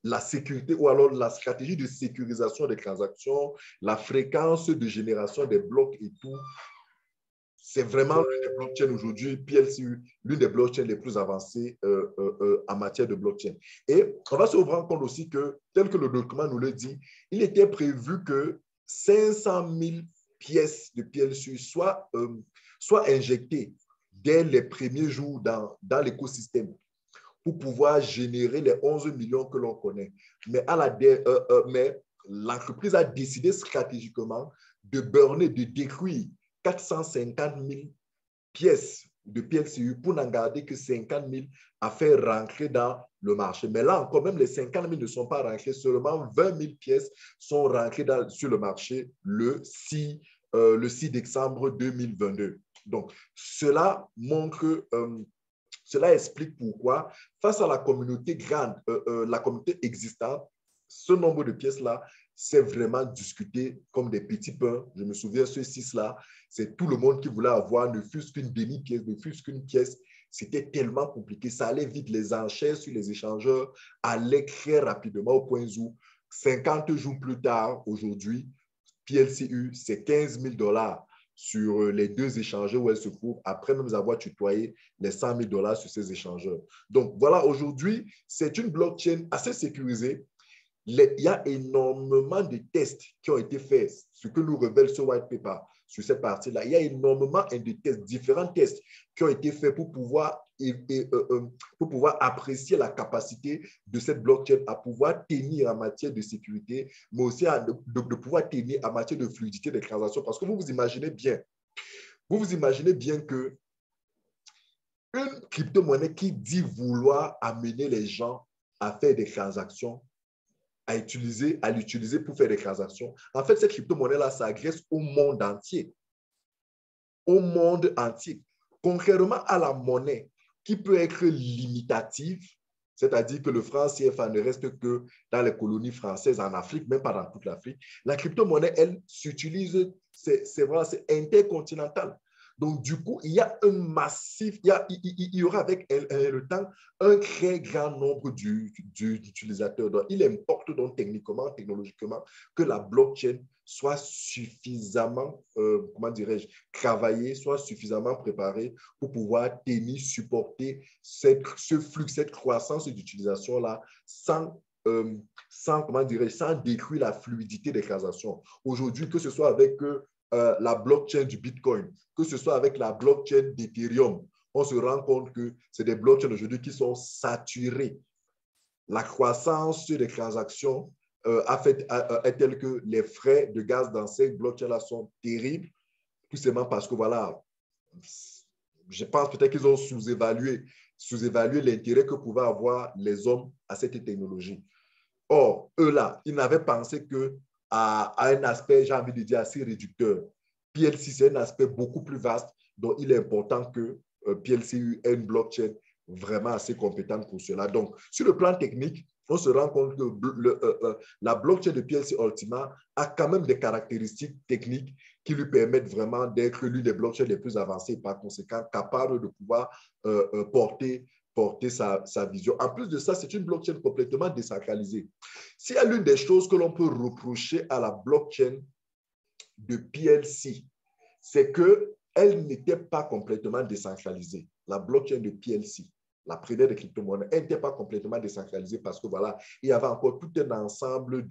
la sécurité ou alors la stratégie de sécurisation des transactions, la fréquence de génération des blocs et tout. C'est vraiment l'une des blockchains aujourd'hui, PLCU, l'une des blockchains les plus avancées en matière de blockchain. Et on va se rendre compte aussi que, tel que le document nous le dit, il était prévu que 500 000 pièces de PLCU soient injectées dès les premiers jours dans l'écosystème pour pouvoir générer les 11 millions que l'on connaît. Mais l'entreprise a décidé stratégiquement de burner, de détruire 450 000 pièces de PLCU pour n'en garder que 50 000 à faire rentrer dans le marché. Mais là encore, même les 50 000 ne sont pas rentrés, seulement 20 000 pièces sont rentrées sur le marché le 6 décembre 2022. Donc, cela montre, cela explique pourquoi, face à la communauté grande, la communauté existante, ce nombre de pièces-là, c'est vraiment discuté comme des petits pains. Je me souviens, ce 6-là, c'est tout le monde qui voulait avoir, ne fût-ce qu'une demi-pièce, ne fût-ce qu'une pièce. C'était tellement compliqué. Ça allait vite. Les enchères sur les échangeurs allaient très rapidement au point où 50 jours plus tard, aujourd'hui, PLCU, c'est 15 000 $ sur les deux échangeurs où elle se trouve, après même avoir tutoyé les 100 000 $ sur ces échangeurs. Donc voilà, aujourd'hui, c'est une blockchain assez sécurisée. Il y a énormément de tests qui ont été faits, ce que nous révèle ce white paper sur cette partie-là. Il y a énormément de tests, différents tests qui ont été faits pour pouvoir apprécier la capacité de cette blockchain à pouvoir tenir en matière de sécurité, mais aussi de pouvoir tenir en matière de fluidité des transactions. Parce que vous imaginez bien que une crypto-monnaie qui dit vouloir amener les gens à faire des transactions, à l'utiliser pour faire des transactions. En fait, cette crypto-monnaie-là s'agresse au monde entier. Au monde entier. Contrairement à la monnaie qui peut être limitative, c'est-à-dire que le franc CFA ne reste que dans les colonies françaises en Afrique, même pas dans toute l'Afrique, la crypto-monnaie, elle, s'utilise, c'est vraiment, c'est intercontinental. Donc, du coup, il y a un massif, il y aura avec le temps un très grand nombre d'utilisateurs. Donc, il importe donc techniquement, technologiquement, que la blockchain soit suffisamment, comment dirais-je, travaillée, soit suffisamment préparée pour pouvoir tenir, supporter ce flux, cette croissance d'utilisation-là sans comment dirais-je, sans détruire la fluidité des transactions. Aujourd'hui, que ce soit avec la blockchain du Bitcoin, que ce soit avec la blockchain d'Ethereum, on se rend compte que c'est des blockchains aujourd'hui qui sont saturées. La croissance des transactions est telle que les frais de gaz dans ces blockchains-là sont terribles, tout simplement parce que, voilà, je pense peut-être qu'ils ont sous-évalué l'intérêt que pouvaient avoir les hommes à cette technologie. Or, eux-là, ils n'avaient pensé qu'à un aspect, j'ai envie de dire, assez réducteur. PLC, c'est un aspect beaucoup plus vaste, dont il est important que PLCU ait une blockchain vraiment assez compétente pour cela. Donc, sur le plan technique, on se rend compte que la blockchain de PLC Ultima a quand même des caractéristiques techniques qui lui permettent vraiment d'être l'une des blockchains les plus avancées et par conséquent capable de pouvoir porter sa vision. En plus de ça, c'est une blockchain complètement décentralisée. S'il y a l'une des choses que l'on peut reprocher à la blockchain de PLC, c'est qu'elle n'était pas complètement décentralisée. La blockchain de PLC, la première des crypto-monnaies, elle n'était pas complètement décentralisée parce que voilà, il y avait encore tout un ensemble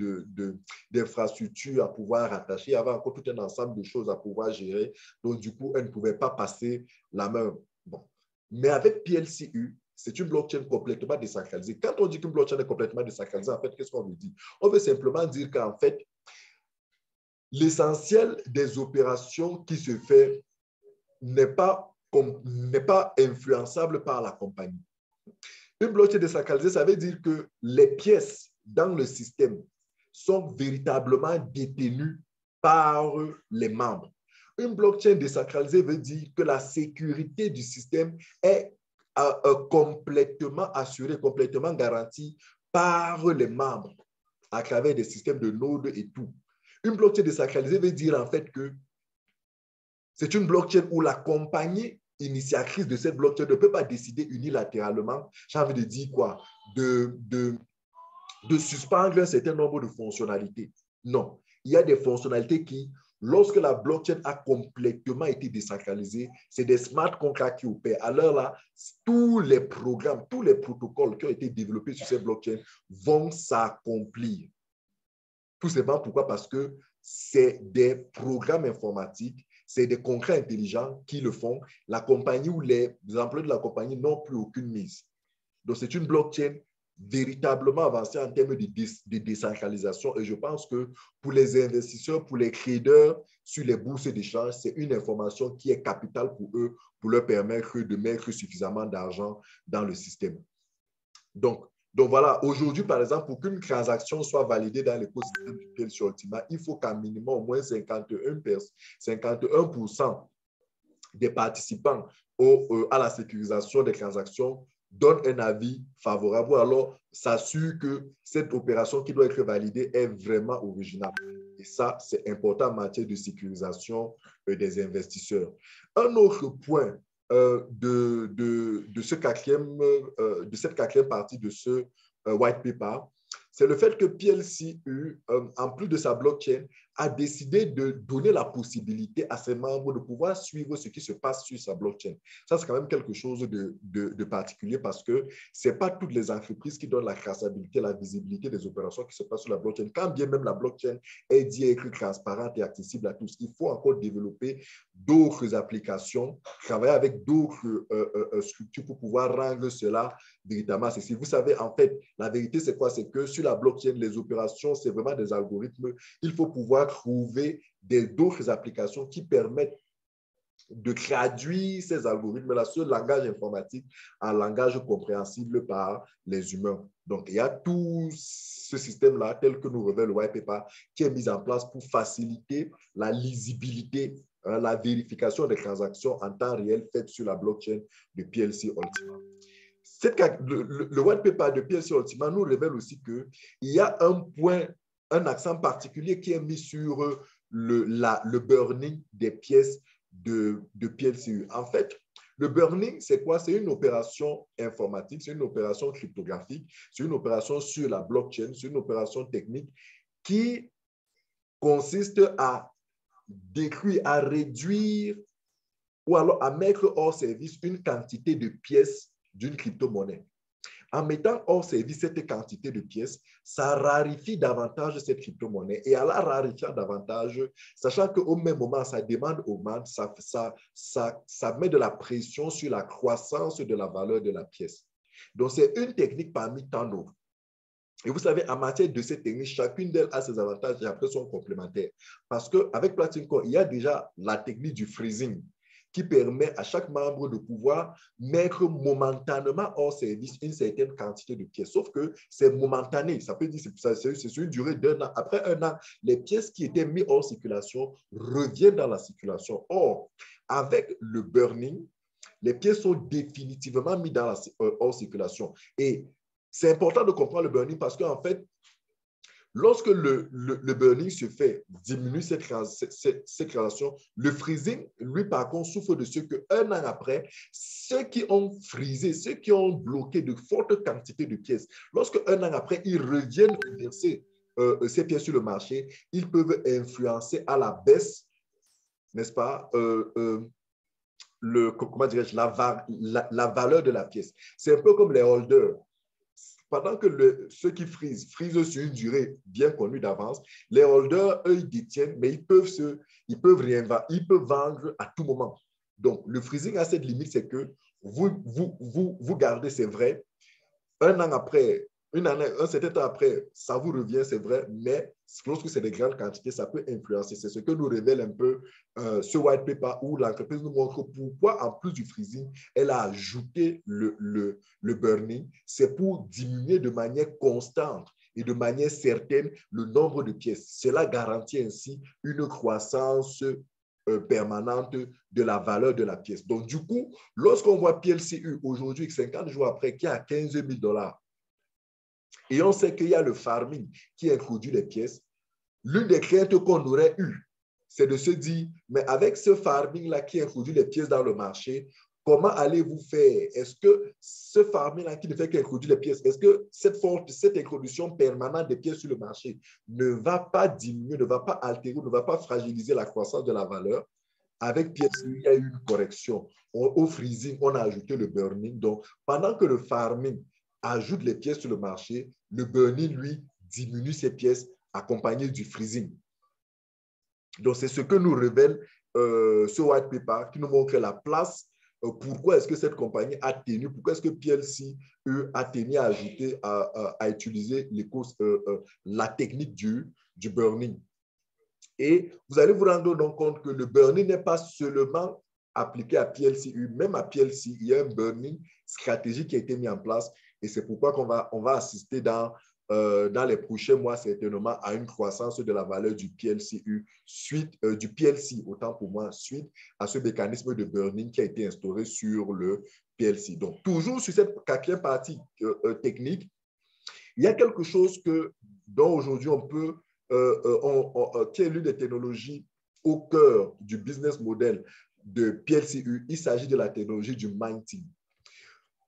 d'infrastructures à pouvoir rattacher, il y avait encore tout un ensemble de choses à pouvoir gérer. Donc, du coup, elle ne pouvait pas passer la main. Bon. Mais avec PLCU, c'est une blockchain complètement décentralisée. Quand on dit qu'une blockchain est complètement décentralisée, en fait, qu'est-ce qu'on veut dire? On veut simplement dire qu'en fait, l'essentiel des opérations qui se fait n'est pas influençable par la compagnie. Une blockchain décentralisée, ça veut dire que les pièces dans le système sont véritablement détenues par les membres. Une blockchain décentralisée veut dire que la sécurité du système est complètement assurée, complètement garantie par les membres à travers des systèmes de nodes et tout. Une blockchain décentralisée veut dire en fait que c'est une blockchain où la compagnie initiatrice de cette blockchain ne peut pas décider unilatéralement, j'ai envie de dire quoi, de suspendre un certain nombre de fonctionnalités. Non, il y a des fonctionnalités qui, lorsque la blockchain a complètement été décentralisée, c'est des smart contracts qui opèrent. Alors là, tous les programmes, tous les protocoles qui ont été développés sur cette blockchain vont s'accomplir. Tout simplement pourquoi? Parce que c'est des programmes informatiques, c'est des contrats intelligents qui le font. La compagnie ou les employés de la compagnie n'ont plus aucune mise. Donc, c'est une blockchain véritablement avancer en termes de décentralisation. Et je pense que pour les investisseurs, pour les traders sur les bourses d'échange, c'est une information qui est capitale pour eux, pour leur permettre de mettre suffisamment d'argent dans le système. Donc voilà, aujourd'hui, par exemple, pour qu'une transaction soit validée dans l'écosystème du PLC Ultima, il faut qu'à minimum au moins 51% des participants à la sécurisation des transactions donnent un avis favorable ou alors s'assure que cette opération qui doit être validée est vraiment originale. Et ça, c'est important en matière de sécurisation des investisseurs. Un autre point de cette quatrième partie de ce white paper, c'est le fait que PLCU, en plus de sa blockchain, a décidé de donner la possibilité à ses membres de pouvoir suivre ce qui se passe sur sa blockchain. Ça, c'est quand même quelque chose de particulier parce que ce n'est pas toutes les entreprises qui donnent la traçabilité, la visibilité des opérations qui se passent sur la blockchain. Quand bien même la blockchain est dit être transparente et accessible à tous, il faut encore développer d'autres applications, travailler avec d'autres structures pour pouvoir rendre cela véritablement accessible. Vous savez, en fait, la vérité, c'est quoi? C'est que sur la blockchain, les opérations, c'est vraiment des algorithmes. Il faut pouvoir trouver d'autres applications qui permettent de traduire ces algorithmes-là, ce langage informatique, en langage compréhensible par les humains. Donc, il y a tout ce système-là, tel que nous révèle le white paper, qui est mis en place pour faciliter la lisibilité, la vérification des transactions en temps réel faites sur la blockchain de PLC Ultima. Le white paper de PLC Ultima nous révèle aussi qu'il y a un accent particulier qui est mis sur le burning des pièces de PLCU. En fait, le burning, c'est quoi? C'est une opération informatique, c'est une opération cryptographique, c'est une opération sur la blockchain, c'est une opération technique qui consiste à détruire, à réduire ou alors à mettre hors service une quantité de pièces d'une crypto-monnaie. En mettant hors service cette quantité de pièces, ça raréfie davantage cette crypto-monnaie. Et en la raréfiant davantage, sachant qu'au même moment, sa demande augmente, ça met de la pression sur la croissance de la valeur de la pièce. Donc, c'est une technique parmi tant d'autres. Et vous savez, en matière de ces techniques, chacune d'elles a ses avantages et après sont complémentaires. Parce qu'avec Platinum Core, il y a déjà la technique du freezing qui permet à chaque membre de pouvoir mettre momentanément hors service une certaine quantité de pièces. Sauf que c'est momentané. Ça peut dire que c'est sur une durée d'un an. Après un an, les pièces qui étaient mises hors circulation reviennent dans la circulation. Or, avec le burning, les pièces sont définitivement mises dans hors circulation. Et c'est important de comprendre le burning parce qu'en fait, lorsque le burning se fait, diminue cette création, le freezing, lui, par contre, souffre de ce qu'un an après, ceux qui ont freezé, ceux qui ont bloqué de fortes quantités de pièces, lorsque un an après, ils reviennent verser ces pièces sur le marché, ils peuvent influencer à la baisse, n'est-ce pas, comment dirais-je, la valeur de la pièce. C'est un peu comme les holders. Pendant que ceux qui frisent sur une durée bien connue d'avance, les holders, eux, ils détiennent, mais ils peuvent vendre à tout moment. Donc, le freezing a cette limite, c'est que vous gardez, c'est vrai, un an après, un certain temps après, ça vous revient, c'est vrai, mais lorsque c'est des grandes quantités, ça peut influencer. C'est ce que nous révèle un peu ce white paper où l'entreprise nous montre pourquoi, en plus du freezing, elle a ajouté le burning. C'est pour diminuer de manière constante et de manière certaine le nombre de pièces. Cela garantit ainsi une croissance permanente de la valeur de la pièce. Donc, du coup, lorsqu'on voit PLCU aujourd'hui, 50 jours après, qui est à 15 000 $, et on sait qu'il y a le farming qui introduit les pièces, l'une des craintes qu'on aurait eues, c'est de se dire, mais avec ce farming-là qui introduit les pièces dans le marché, comment allez-vous faire? Est-ce que ce farming-là qui ne fait qu'introduire les pièces, est-ce que cette introduction permanente des pièces sur le marché ne va pas diminuer, ne va pas altérer, ne va pas fragiliser la croissance de la valeur? Avec pièces, il y a eu une correction. Au freezing, on a ajouté le burning. Donc, pendant que le farming ajoute les pièces sur le marché, le burning, lui, diminue ses pièces accompagné du freezing. Donc, c'est ce que nous révèle ce white paper qui nous montre la place pourquoi est-ce que cette compagnie a tenu, pourquoi est-ce que PLC a tenu à ajouter, à utiliser la technique du burning. Et vous allez vous rendre donc compte que le burning n'est pas seulement appliqué à PLCU, même à PLC, il y a un burning stratégique qui a été mis en place et c'est pourquoi on va assister dans les prochains mois certainement à une croissance de la valeur du PLCU, du PLC, autant pour moi, suite à ce mécanisme de burning qui a été instauré sur le PLC. Donc, toujours sur cette quatrième partie technique, il y a quelque chose dont aujourd'hui on peut qui est l'une des technologies au cœur du business model de PLCU. Il s'agit de la technologie du mining.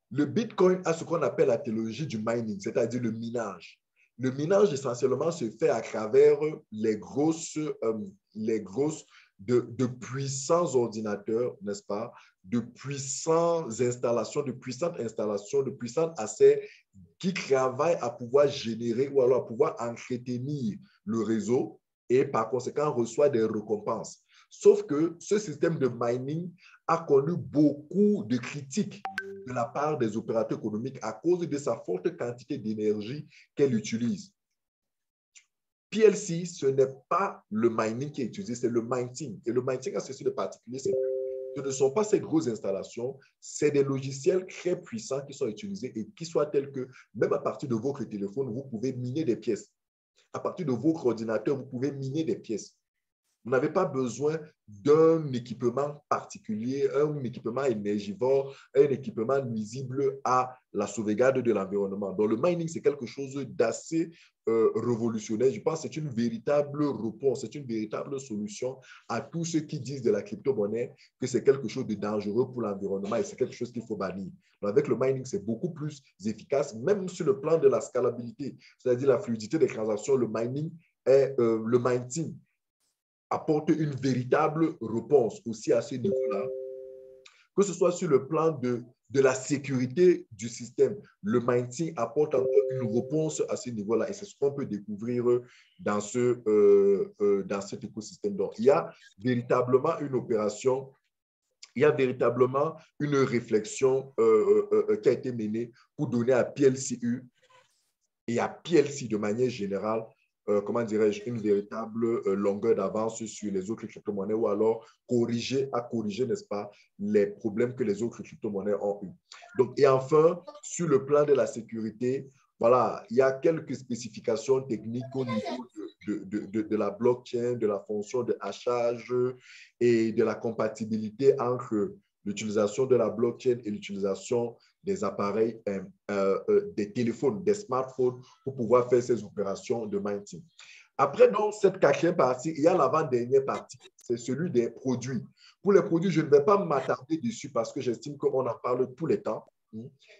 Le Bitcoin a ce qu'on appelle la technologie du mining, c'est-à-dire le minage. Le minage, essentiellement, se fait à travers les de puissants ordinateurs, n'est-ce pas, de puissantes installations, de puissants assets qui travaillent à pouvoir générer ou alors à pouvoir entretenir le réseau et par conséquent reçoit des récompenses. Sauf que ce système de mining a connu beaucoup de critiques de la part des opérateurs économiques à cause de sa forte quantité d'énergie qu'elle utilise. PLC, ce n'est pas le mining qui est utilisé, c'est le mining. Et le mining a ceci de particulier, c'est que ce ne sont pas ces grosses installations, c'est des logiciels très puissants qui sont utilisés et qui soient tels que, même à partir de votre téléphone, vous pouvez miner des pièces. À partir de votre ordinateur, vous pouvez miner des pièces. Vous n'avez pas besoin d'un équipement particulier, un équipement énergivore, un équipement nuisible à la sauvegarde de l'environnement. Donc, le mining, c'est quelque chose d'assez révolutionnaire. Je pense que c'est une véritable réponse, c'est une véritable solution à tous ceux qui disent de la crypto-monnaie que c'est quelque chose de dangereux pour l'environnement et c'est quelque chose qu'il faut bannir. Donc, avec le mining, c'est beaucoup plus efficace, même sur le plan de la scalabilité, c'est-à-dire la fluidité des transactions. Le mining apporte une véritable réponse aussi à ce niveau-là, que ce soit sur le plan de la sécurité du système. Le mining apporte encore une réponse à ce niveau-là et c'est ce qu'on peut découvrir dans cet écosystème. Donc, il y a véritablement une opération, il y a véritablement une réflexion qui a été menée pour donner à PLCU et à PLC de manière générale comment dirais-je, une véritable longueur d'avance sur les autres crypto-monnaies ou alors corriger, n'est-ce pas, les problèmes que les autres crypto-monnaies ont eu. Donc, et enfin, sur le plan de la sécurité, voilà, il y a quelques spécifications techniques au niveau de la blockchain, de la fonction de hachage et de la compatibilité entre l'utilisation de la blockchain et l'utilisation des appareils, des téléphones, des smartphones pour pouvoir faire ces opérations de mining. Après, donc, cette quatrième partie, il y a l'avant-dernière partie, c'est celui des produits. Pour les produits, je ne vais pas m'attarder dessus parce que j'estime qu'on en parle tous les temps.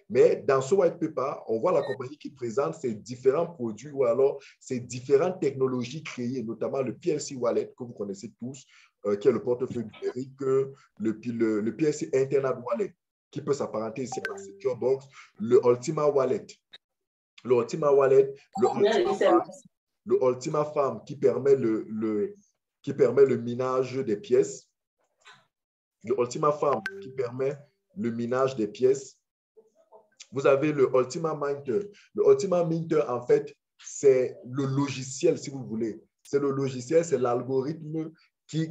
Mais dans ce white paper, on voit la compagnie qui présente ces différents produits ou alors ces différentes technologies créées, notamment le PLC Wallet que vous connaissez tous, qui est le portefeuille numérique, le PLC Internet Wallet, qui peut s'apparenter ici à la Secure Box, le Ultima Wallet. Le Ultima Wallet, le Ultima Farm qui permet le minage des pièces. Le Ultima Farm qui permet le minage des pièces. Vous avez le Ultima Minter. Le Ultima Minter, en fait, c'est le logiciel, si vous voulez. C'est le logiciel, c'est l'algorithme qui,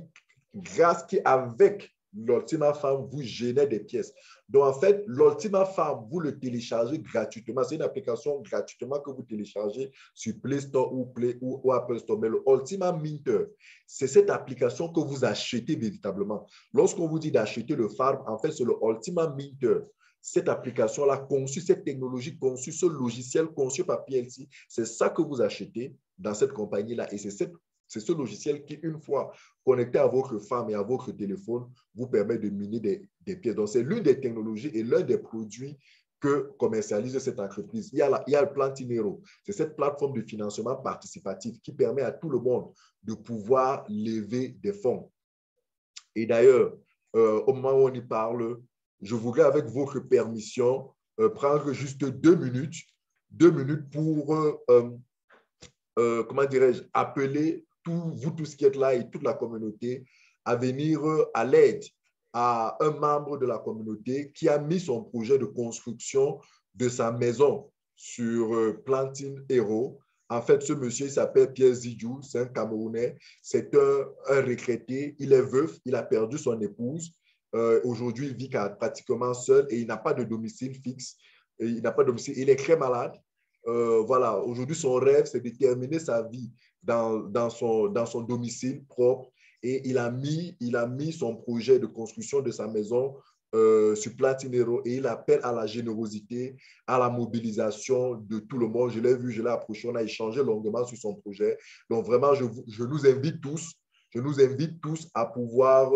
avec l'Ultima Farm, vous génère des pièces. Donc, en fait, l'Ultima Farm, vous le téléchargez gratuitement. C'est une application gratuitement que vous téléchargez sur Play Store ou Apple Store. Mais le Ultima Minter, c'est cette application que vous achetez véritablement. Lorsqu'on vous dit d'acheter le farm, en fait, c'est le Ultima Minter. Cette application-là conçue, cette technologie conçue, ce logiciel conçu par PLC, c'est ça que vous achetez dans cette compagnie-là. Et c'est ce logiciel qui, une fois connecté à votre farm et à votre téléphone, vous permet de miner des pièces. Donc, c'est l'une des technologies et l'un des produits que commercialise cette entreprise. Il y a le Plantinero. C'est cette plateforme de financement participatif qui permet à tout le monde de pouvoir lever des fonds. Et d'ailleurs, au moment où on y parle, je voudrais, avec votre permission, prendre juste 2 minutes pour, comment dirais-je, appeler vous tous qui êtes là et toute la communauté à venir à l'aide à un membre de la communauté qui a mis son projet de construction de sa maison sur Planting Hero. En fait, ce monsieur, il s'appelle Pierre Zidjou, c'est un Camerounais, c'est un retraité, il est veuf, il a perdu son épouse. Aujourd'hui, il vit pratiquement seul et il n'a pas de domicile fixe. Et il n'a pas de domicile, il est très malade. Voilà, aujourd'hui, son rêve, c'est de terminer sa vie dans son domicile propre. Et il a mis son projet de construction de sa maison sur Platinero et il appelle à la générosité, à la mobilisation de tout le monde. Je l'ai vu, je l'ai approché, on a échangé longuement sur son projet. Donc vraiment, je nous invite tous à pouvoir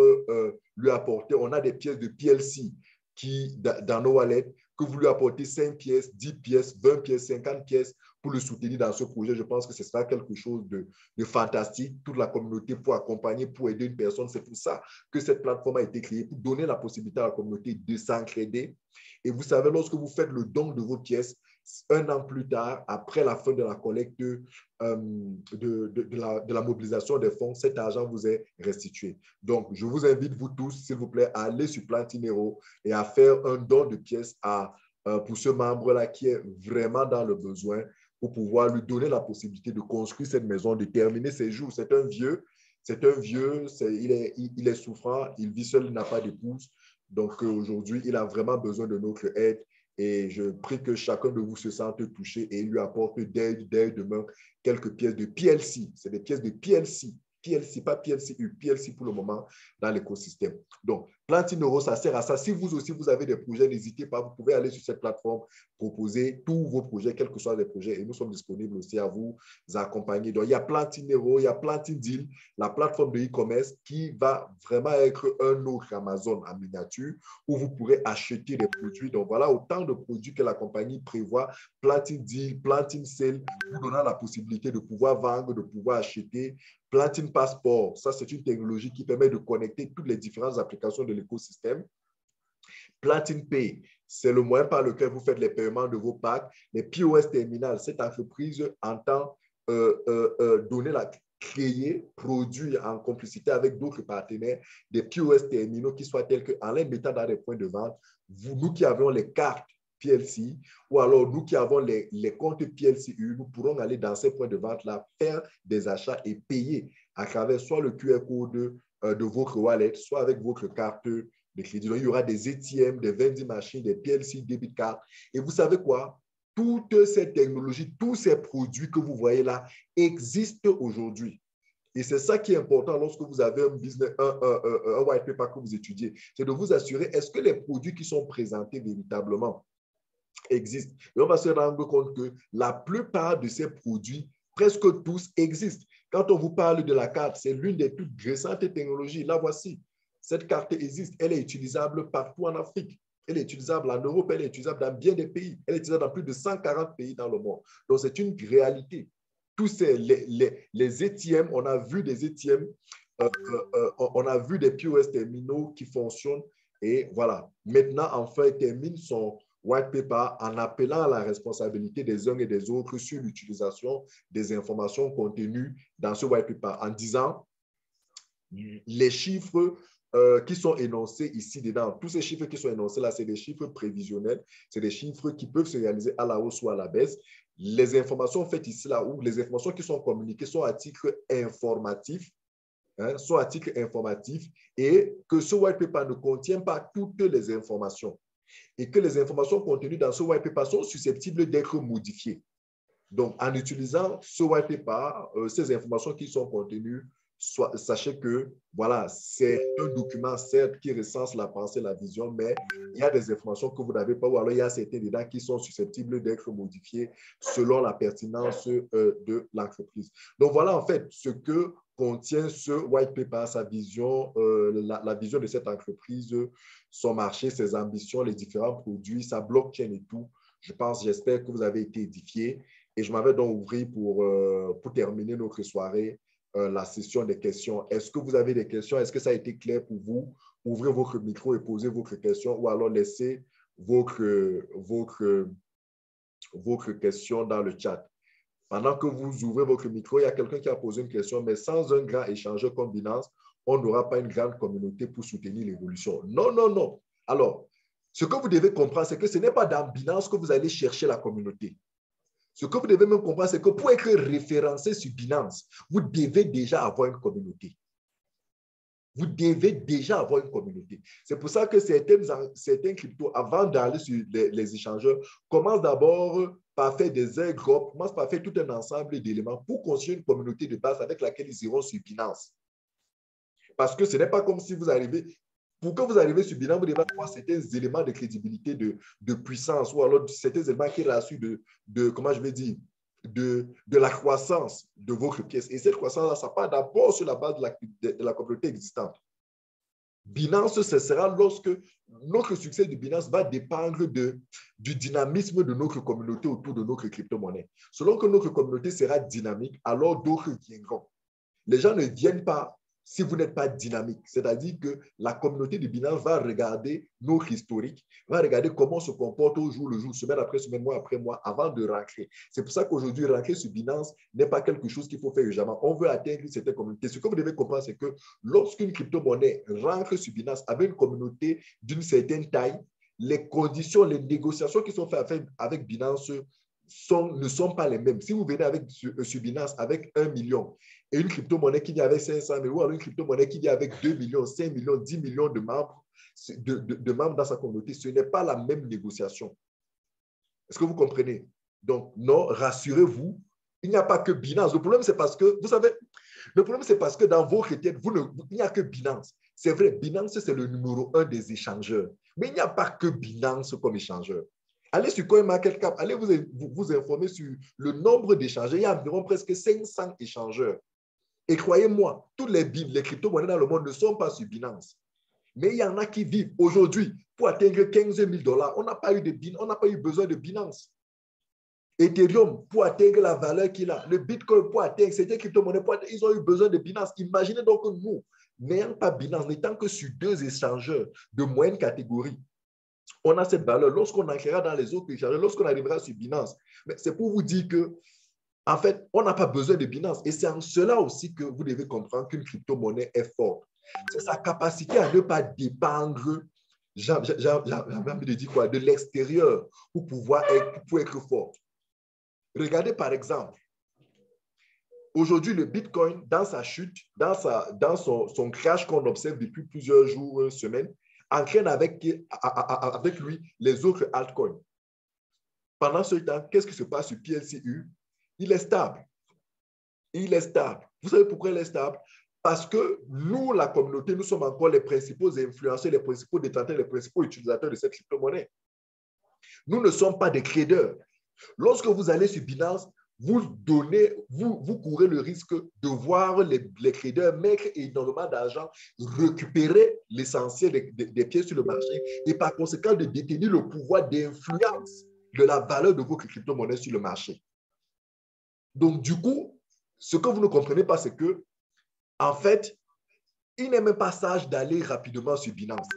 lui apporter. On a des pièces de PLC dans nos wallets, que vous lui apportez 5 pièces, 10 pièces, 20 pièces, 50 pièces pour le soutenir dans ce projet. Je pense que ce sera quelque chose de fantastique. Toute la communauté pour accompagner, pour aider une personne. C'est pour ça que cette plateforme a été créée, pour donner la possibilité à la communauté de s'entraider. Et vous savez, lorsque vous faites le don de vos pièces, un an plus tard, après la fin de la collecte de la mobilisation des fonds, cet argent vous est restitué. Donc, je vous invite, vous tous, s'il vous plaît, à aller sur Plantinero et à faire un don de pièces pour ce membre-là qui est vraiment dans le besoin, pour pouvoir lui donner la possibilité de construire cette maison, de terminer ses jours. C'est un vieux, il est souffrant, il vit seul, il n'a pas d'épouse. Donc, aujourd'hui, il a vraiment besoin de notre aide. Et je prie que chacun de vous se sente touché et lui apporte dès demain quelques pièces de PLC. C'est des pièces de PLC. PLC, pas PLCU, PLC pour le moment dans l'écosystème. Donc, Plantinero, ça sert à ça. Si vous aussi, vous avez des projets, n'hésitez pas, vous pouvez aller sur cette plateforme, proposer tous vos projets, quels que soient les projets, et nous sommes disponibles aussi à vous accompagner. Donc, il y a Plantinero, il y a Plantindeal, la plateforme de e-commerce qui va vraiment être un autre Amazon en miniature où vous pourrez acheter des produits. Donc, voilà autant de produits que la compagnie prévoit. Plantindeal, Plantinsale, vous donnant la possibilité de pouvoir vendre, de pouvoir acheter. Platine Passport, ça c'est une technologie qui permet de connecter toutes les différentes applications de l'écosystème. Platine Pay, c'est le moyen par lequel vous faites les paiements de vos packs. Les POS Terminal, cette entreprise entend créer, produire en complicité avec d'autres partenaires des POS terminaux qui soient tels qu'en les mettant dans des points de vente, nous qui avons les cartes PLC, ou alors nous qui avons les comptes PLCU, nous pourrons aller dans ces points de vente-là, faire des achats et payer à travers soit le QR code de votre wallet, soit avec votre carte de crédit. Donc, il y aura des ATM, des vending machines, des PLC, debit card. Et vous savez quoi? Toutes ces technologies, tous ces produits que vous voyez là existent aujourd'hui. Et c'est ça qui est important lorsque vous avez un business, un white paper que vous étudiez. C'est de vous assurer, est-ce que les produits qui sont présentés véritablement existent? Et on va se rendre compte que la plupart de ces produits, presque tous, existent. Quand on vous parle de la carte, c'est l'une des plus récentes technologies. La voici. Cette carte existe. Elle est utilisable partout en Afrique. Elle est utilisable en Europe. Elle est utilisable dans bien des pays. Elle est utilisable dans plus de 140 pays dans le monde. Donc, c'est une réalité. Tous les ATM, on a vu des ATM, on a vu des POS terminaux qui fonctionnent. Et voilà. Maintenant, enfin, il termine son white paper en appelant à la responsabilité des uns et des autres sur l'utilisation des informations contenues dans ce white paper en disant les chiffres qui sont énoncés ici dedans. Tous ces chiffres qui sont énoncés là, c'est des chiffres prévisionnels, c'est des chiffres qui peuvent se réaliser à la hausse ou à la baisse. Les informations faites ici là, ou les informations qui sont communiquées sont à titre informatif, sont à titre informatif, et que ce white paper ne contient pas toutes les informations et que les informations contenues dans ce white paper sont susceptibles d'être modifiées. Donc, en utilisant ce white paper, ces informations qui sont contenues, sachez que voilà, c'est un document certes qui recense la pensée, la vision, mais il y a des informations que vous n'avez pas, ou alors il y a certains dedans qui sont susceptibles d'être modifiés selon la pertinence de l'entreprise. Donc voilà en fait ce que contient ce white paper, sa vision, la vision de cette entreprise, son marché, ses ambitions, les différents produits, sa blockchain et tout. Je pense, j'espère que vous avez été édifiés. Et je m'avais donc ouvert pour terminer notre soirée, la session des questions. Est-ce que vous avez des questions? Est-ce que ça a été clair pour vous? Ouvrez votre micro et posez votre question ou alors laissez votre question dans le chat. Pendant que vous ouvrez votre micro, il y a quelqu'un qui a posé une question, mais sans un grand échangeur comme Binance, on n'aura pas une grande communauté pour soutenir l'évolution. Non, non, non. Alors, ce que vous devez comprendre, c'est que ce n'est pas dans Binance que vous allez chercher la communauté. Ce que vous devez même comprendre, c'est que pour être référencé sur Binance, vous devez déjà avoir une communauté. Vous devez déjà avoir une communauté. C'est pour ça que certains cryptos, avant d'aller sur les échangeurs, commencent d'abord par faire des airdrops, commencent par faire tout un ensemble d'éléments pour construire une communauté de base avec laquelle ils iront sur Binance. Parce que ce n'est pas comme si vous arrivez, pour que vous arrivez sur Binance, vous devez avoir certains éléments de crédibilité, de puissance, ou alors certains éléments qui rassurent comment je vais dire, de la croissance de votre pièce. Et cette croissance-là, ça part d'abord sur la base de la communauté existante. Binance, ce sera lorsque notre succès de Binance va dépendre du dynamisme de notre communauté autour de notre crypto-monnaie. Selon que notre communauté sera dynamique, alors d'autres viendront. Les gens ne viennent pas si vous n'êtes pas dynamique. C'est-à-dire que la communauté de Binance va regarder notre historique, va regarder comment on se comporte au jour le jour, semaine après semaine, mois après mois, avant de rentrer. C'est pour ça qu'aujourd'hui, rentrer sur Binance n'est pas quelque chose qu'il faut faire jamais. On veut atteindre une certaine communauté. Ce que vous devez comprendre, c'est que lorsqu'une crypto-monnaie rentre sur Binance avec une communauté d'une certaine taille, les conditions, les négociations qui sont faites avec Binance ne sont pas les mêmes. Si vous venez sur Binance avec 1 million et une crypto-monnaie qui vient avec 500 000 ou alors une crypto-monnaie qui vient avec 2 millions, 5 millions, 10 millions de membres, membres dans sa communauté, ce n'est pas la même négociation. Est-ce que vous comprenez? Donc, non, rassurez-vous, il n'y a pas que Binance. Le problème, c'est parce que, vous savez, le problème, c'est parce que dans vos requêtes, il n'y a que Binance. C'est vrai, Binance, c'est le numéro 1 des échangeurs. Mais il n'y a pas que Binance comme échangeur. Allez sur CoinMarketCap, allez vous informer sur le nombre d'échangeurs. Il y a environ presque 500 échangeurs. Et croyez-moi, toutes les crypto-monnaies dans le monde ne sont pas sur Binance. Mais il y en a qui vivent aujourd'hui pour atteindre 15 000 $. On n'a pas eu besoin de Binance. Ethereum, pour atteindre la valeur qu'il a, le Bitcoin, pour atteindre certaines crypto-monnaies, ils ont eu besoin de Binance. Imaginez donc que nous, n'ayant pas Binance, n'étant que sur 2 échangeurs de moyenne catégorie, on a cette valeur. Lorsqu'on entrera dans les autres échangeurs, lorsqu'on arrivera sur Binance, c'est pour vous dire que, en fait, on n'a pas besoin de Binance. Et c'est en cela aussi que vous devez comprendre qu'une crypto-monnaie est forte. C'est sa capacité à ne pas dépendre, j'ai envie de dire quoi, de l'extérieur pour être forte. Regardez par exemple, aujourd'hui, le Bitcoin, dans sa chute, dans son crash qu'on observe depuis plusieurs jours, semaines, entraîne avec lui les autres altcoins. Pendant ce temps, qu'est-ce qui se passe sur PLCU? Il est stable. Il est stable. Vous savez pourquoi il est stable? Parce que nous, la communauté, nous sommes encore les principaux influenceurs, les principaux détenteurs, les principaux utilisateurs de cette crypto-monnaie. Nous ne sommes pas des traders. Lorsque vous allez sur Binance, vous courez le risque de voir les traders mettre énormément d'argent, récupérer l'essentiel des pièces sur le marché et par conséquent de détenir le pouvoir d'influence de la valeur de votre crypto-monnaie sur le marché. Donc, du coup, ce que vous ne comprenez pas, c'est que, en fait, il n'est même pas sage d'aller rapidement sur Binance.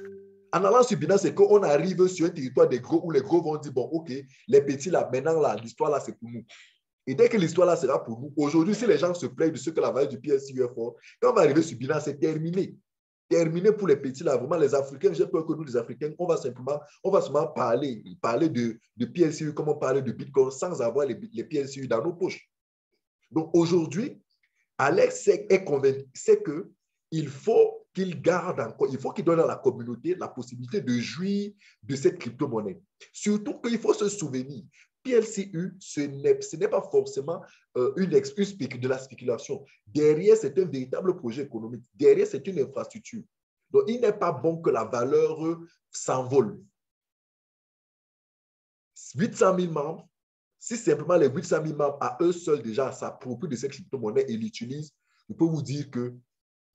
En allant sur Binance, c'est qu'on arrive sur un territoire des gros où les gros vont dire, bon, OK, les petits là, maintenant, là, l'histoire là, c'est pour nous. Et dès que l'histoire là sera pour nous, aujourd'hui, si les gens se plaignent de ce que la valeur du PLCU est forte, quand on va arriver sur Binance, c'est terminé. Terminé pour les petits là. Vraiment, les Africains, j'ai peur que nous, les Africains, on va seulement parler de PLCU comme on parlait de Bitcoin sans avoir les PLCU dans nos poches. Donc aujourd'hui, Alex est convaincu, c'est qu'il faut qu'il garde encore, il faut qu'il donne à la communauté la possibilité de jouir de cette crypto-monnaie. Surtout qu'il faut se souvenir, PLCU, ce n'est pas forcément de la spéculation. Derrière, c'est un véritable projet économique. Derrière, c'est une infrastructure. Donc, il n'est pas bon que la valeur s'envole. 800 000 membres, si simplement les 800 000 membres à eux seuls déjà s'approprient de cette crypto-monnaie et l'utilisent, je peux vous dire que,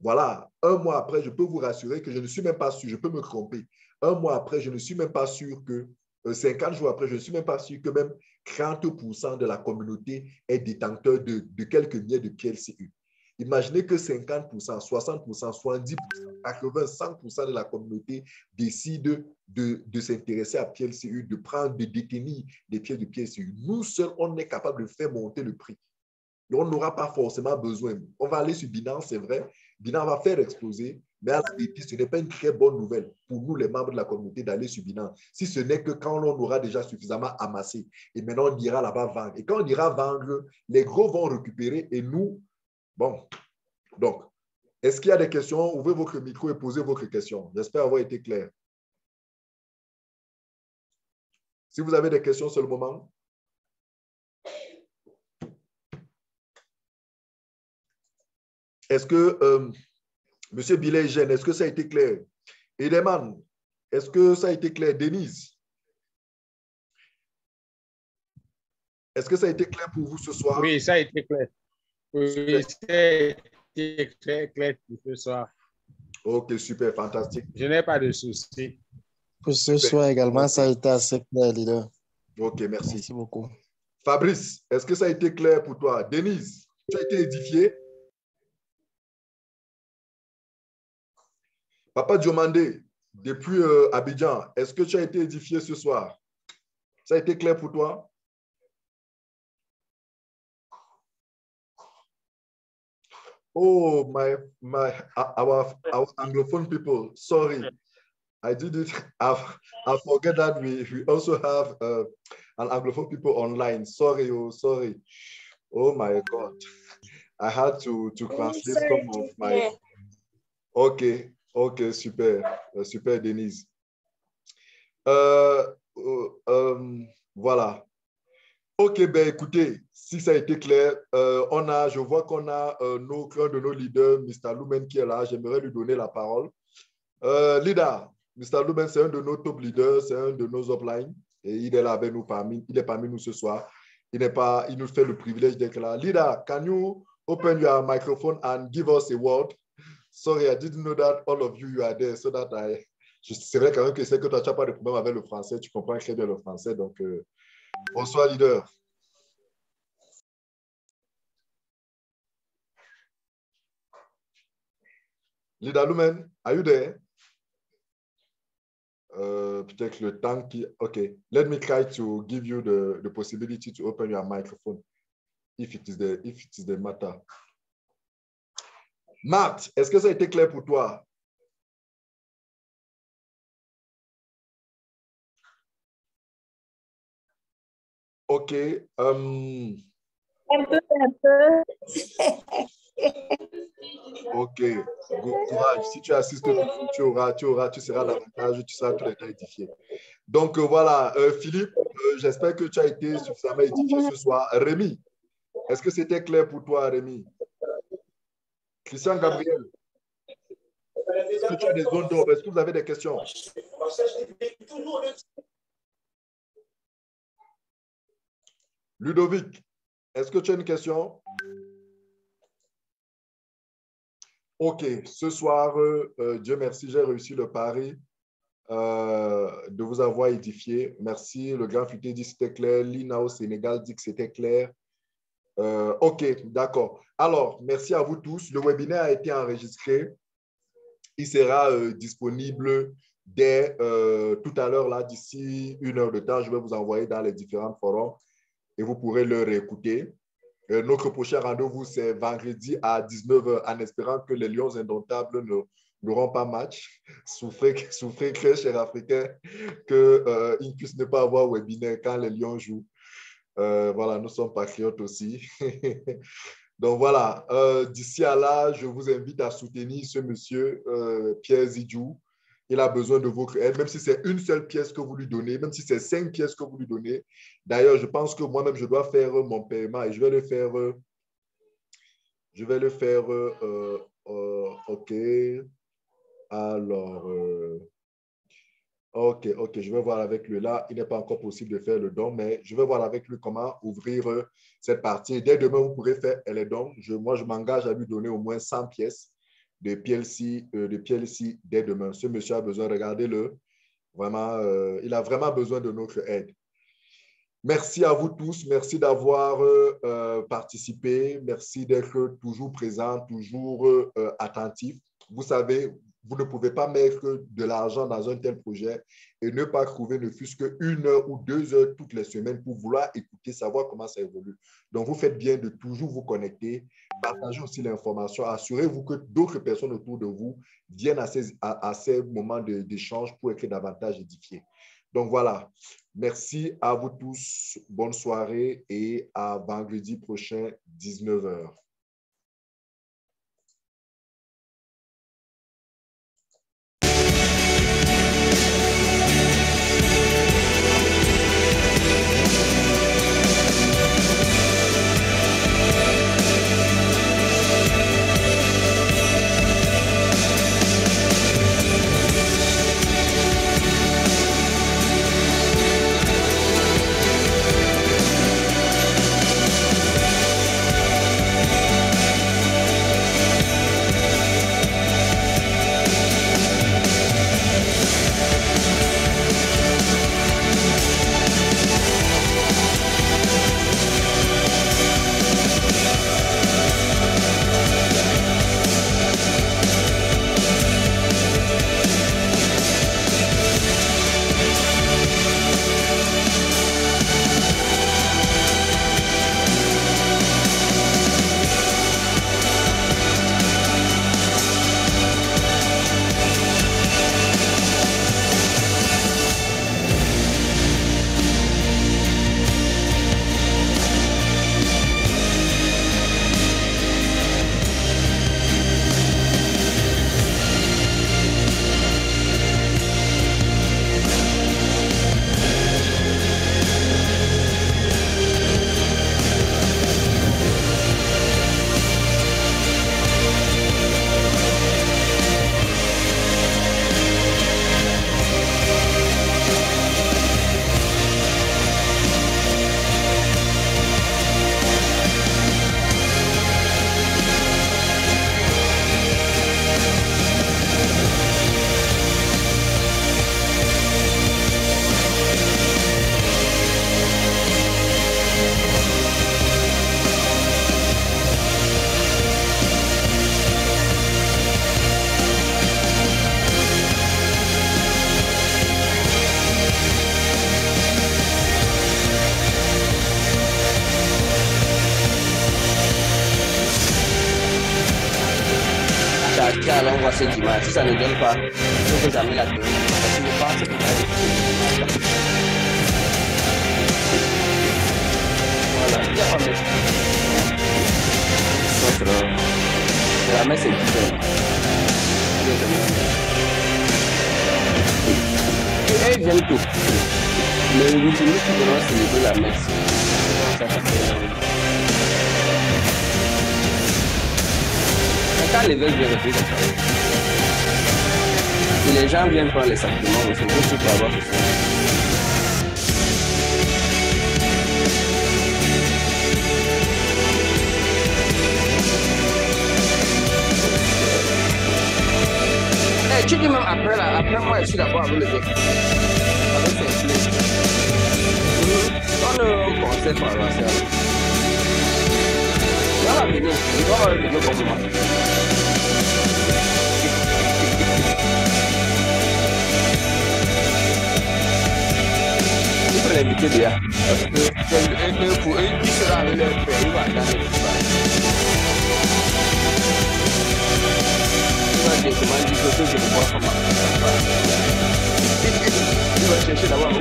voilà, un mois après, je peux vous rassurer que je ne suis même pas sûr, je peux me tromper. Un mois après, je ne suis même pas sûr que 50 jours après, je ne suis même pas sûr que même 30% de la communauté est détenteur de quelques milliers de PLCU. Imaginez que 50%, 60%, 70%, 80%, 100% de la communauté décide de s'intéresser à PLCU, de prendre, de détenir des pièces de PLCU. Nous seuls, on est capable de faire monter le prix. Et on n'aura pas forcément besoin. On va aller sur Binance, c'est vrai, Binance va faire exploser, mais à la vérité, ce n'est pas une très bonne nouvelle pour nous, les membres de la communauté, d'aller sur Binance. Si ce n'est que quand on aura déjà suffisamment amassé, et maintenant on ira là-bas vendre. Et quand on ira vendre, les gros vont récupérer et nous, bon. Donc, est-ce qu'il y a des questions? Ouvrez votre micro et posez votre question. J'espère avoir été clair. Si vous avez des questions, c'est le moment. Est-ce que, Monsieur Billet Jeanne, est-ce que ça a été clair? Edeman, est-ce que ça a été clair? Denise, est-ce que ça a été clair pour vous ce soir? Oui, ça a été clair. Oui, ça a été très clair pour ce soir. Ok, super, fantastique. Je n'ai pas de soucis. Pour ce soir également, ça a été assez clair, leader. Ok, merci. Merci beaucoup. Fabrice, est-ce que ça a été clair pour toi? Denise, tu as été édifié? Papa Diomandé, depuis Abidjan, est-ce que tu as été édifié ce soir? Ça a été clair pour toi? Oh, our Anglophone people, sorry. I did it. I forget that we also have an Anglophone people online. Sorry, oh, sorry. Oh my God. I had to translate some of my... Ok, ok, super. Super, Denise. Voilà. Ok, ben écoutez, si ça a été clair, je vois qu'on a un de nos leaders, Mr. Lumen, qui est là. J'aimerais lui donner la parole. Leader, Mr. Lumen, c'est un de nos top leaders, c'est un de nos uplines. Et il est là avec nous, il est parmi nous ce soir. Il nous fait le privilège d'être là. Leader, can you open your microphone and give us a word? Sorry, I didn't know that all of you are there, so that c'est vrai quand même que c'est que toi, tu n'as pas de problème avec le français, tu comprends très bien le français, donc bonsoir, leader. Leader Lumen, are you there? Peut-être le temps qui... OK. Let me try to give you the possibility to open your microphone if it is the matter. Matt, est-ce que ça a été clair pour toi? OK. Un peu. OK. Courage. Si tu assistes, tu seras davantage, tu seras tout le temps édifié. Donc, voilà. Philippe, j'espère que tu as été suffisamment édifié ce soir. Rémi, est-ce que c'était clair pour toi, Rémi? Christian Gabriel, est-ce que tu as des zones d'ombre? Est-ce que vous avez des questions? Ludovic, est-ce que tu as une question? OK. Ce soir, Dieu merci, j'ai réussi le pari de vous avoir édifié. Merci. Le grand futé dit que c'était clair. Lina au Sénégal dit que c'était clair. OK, d'accord. Alors, merci à vous tous. Le webinaire a été enregistré. Il sera disponible dès tout à l'heure, là, d'ici 1 heure de temps. Je vais vous envoyer dans les différents forums et vous pourrez le réécouter. Notre prochain rendez-vous, c'est vendredi à 19h, en espérant que les Lions indomptables n'auront pas match. Souffrez très, chers Africains, qu'ils ne puissent ne pas avoir webinaire quand les Lions jouent. Voilà, nous sommes patriotes aussi. Donc voilà, d'ici à là, je vous invite à soutenir ce monsieur, Pierre Zidjou. Il a besoin de votre aide, même si c'est une seule pièce que vous lui donnez, même si c'est 5 pièces que vous lui donnez. D'ailleurs, je pense que moi-même, je dois faire mon paiement et je vais le faire. OK. Alors, OK, je vais voir avec lui. Là, il n'est pas encore possible de faire le don, mais je vais voir avec lui comment ouvrir cette partie. Dès demain, vous pourrez faire les dons. Moi, je m'engage à lui donner au moins 100 pièces de PLC dès demain. Ce monsieur a besoin, regardez-le. Vraiment, il a vraiment besoin de notre aide. Merci à vous tous. Merci d'avoir participé. Merci d'être toujours présent, toujours attentif. Vous savez, vous ne pouvez pas mettre de l'argent dans un tel projet et ne pas trouver ne fût-ce qu'une heure ou 2 heures toutes les semaines pour vouloir écouter, savoir comment ça évolue. Donc, vous faites bien de toujours vous connecter, partagez aussi l'information, assurez-vous que d'autres personnes autour de vous viennent à ces moments d'échange pour être davantage édifiés. Donc, voilà. Merci à vous tous. Bonne soirée et à vendredi prochain, 19 h. Alors on voit cette image. Si ça ne donne pas, il faut que jamais la donne. Parce que je pense que voilà, il n'y a pas de la messe est différente. Et ils viennent tout. Mais le rituel qui doit célébrer la messe. Ça fait quand l'évêque vient de faire ça, et les gens viennent prendre les sacrements, c'est tout pour avoir ce soir. Hey, tu dis même après moi, je suis d'accord avec l'évêque. Avec ses clés. On ne conseille pas à ça. Voilà, venez. Il doit avoir le comme moi. Il faut l'inviter déjà. Parce que pour eux, qui sera avec leur père, il va attendre le travail. Il va dire comment il dit que je ne vois comment. Il va chercher d'avoir un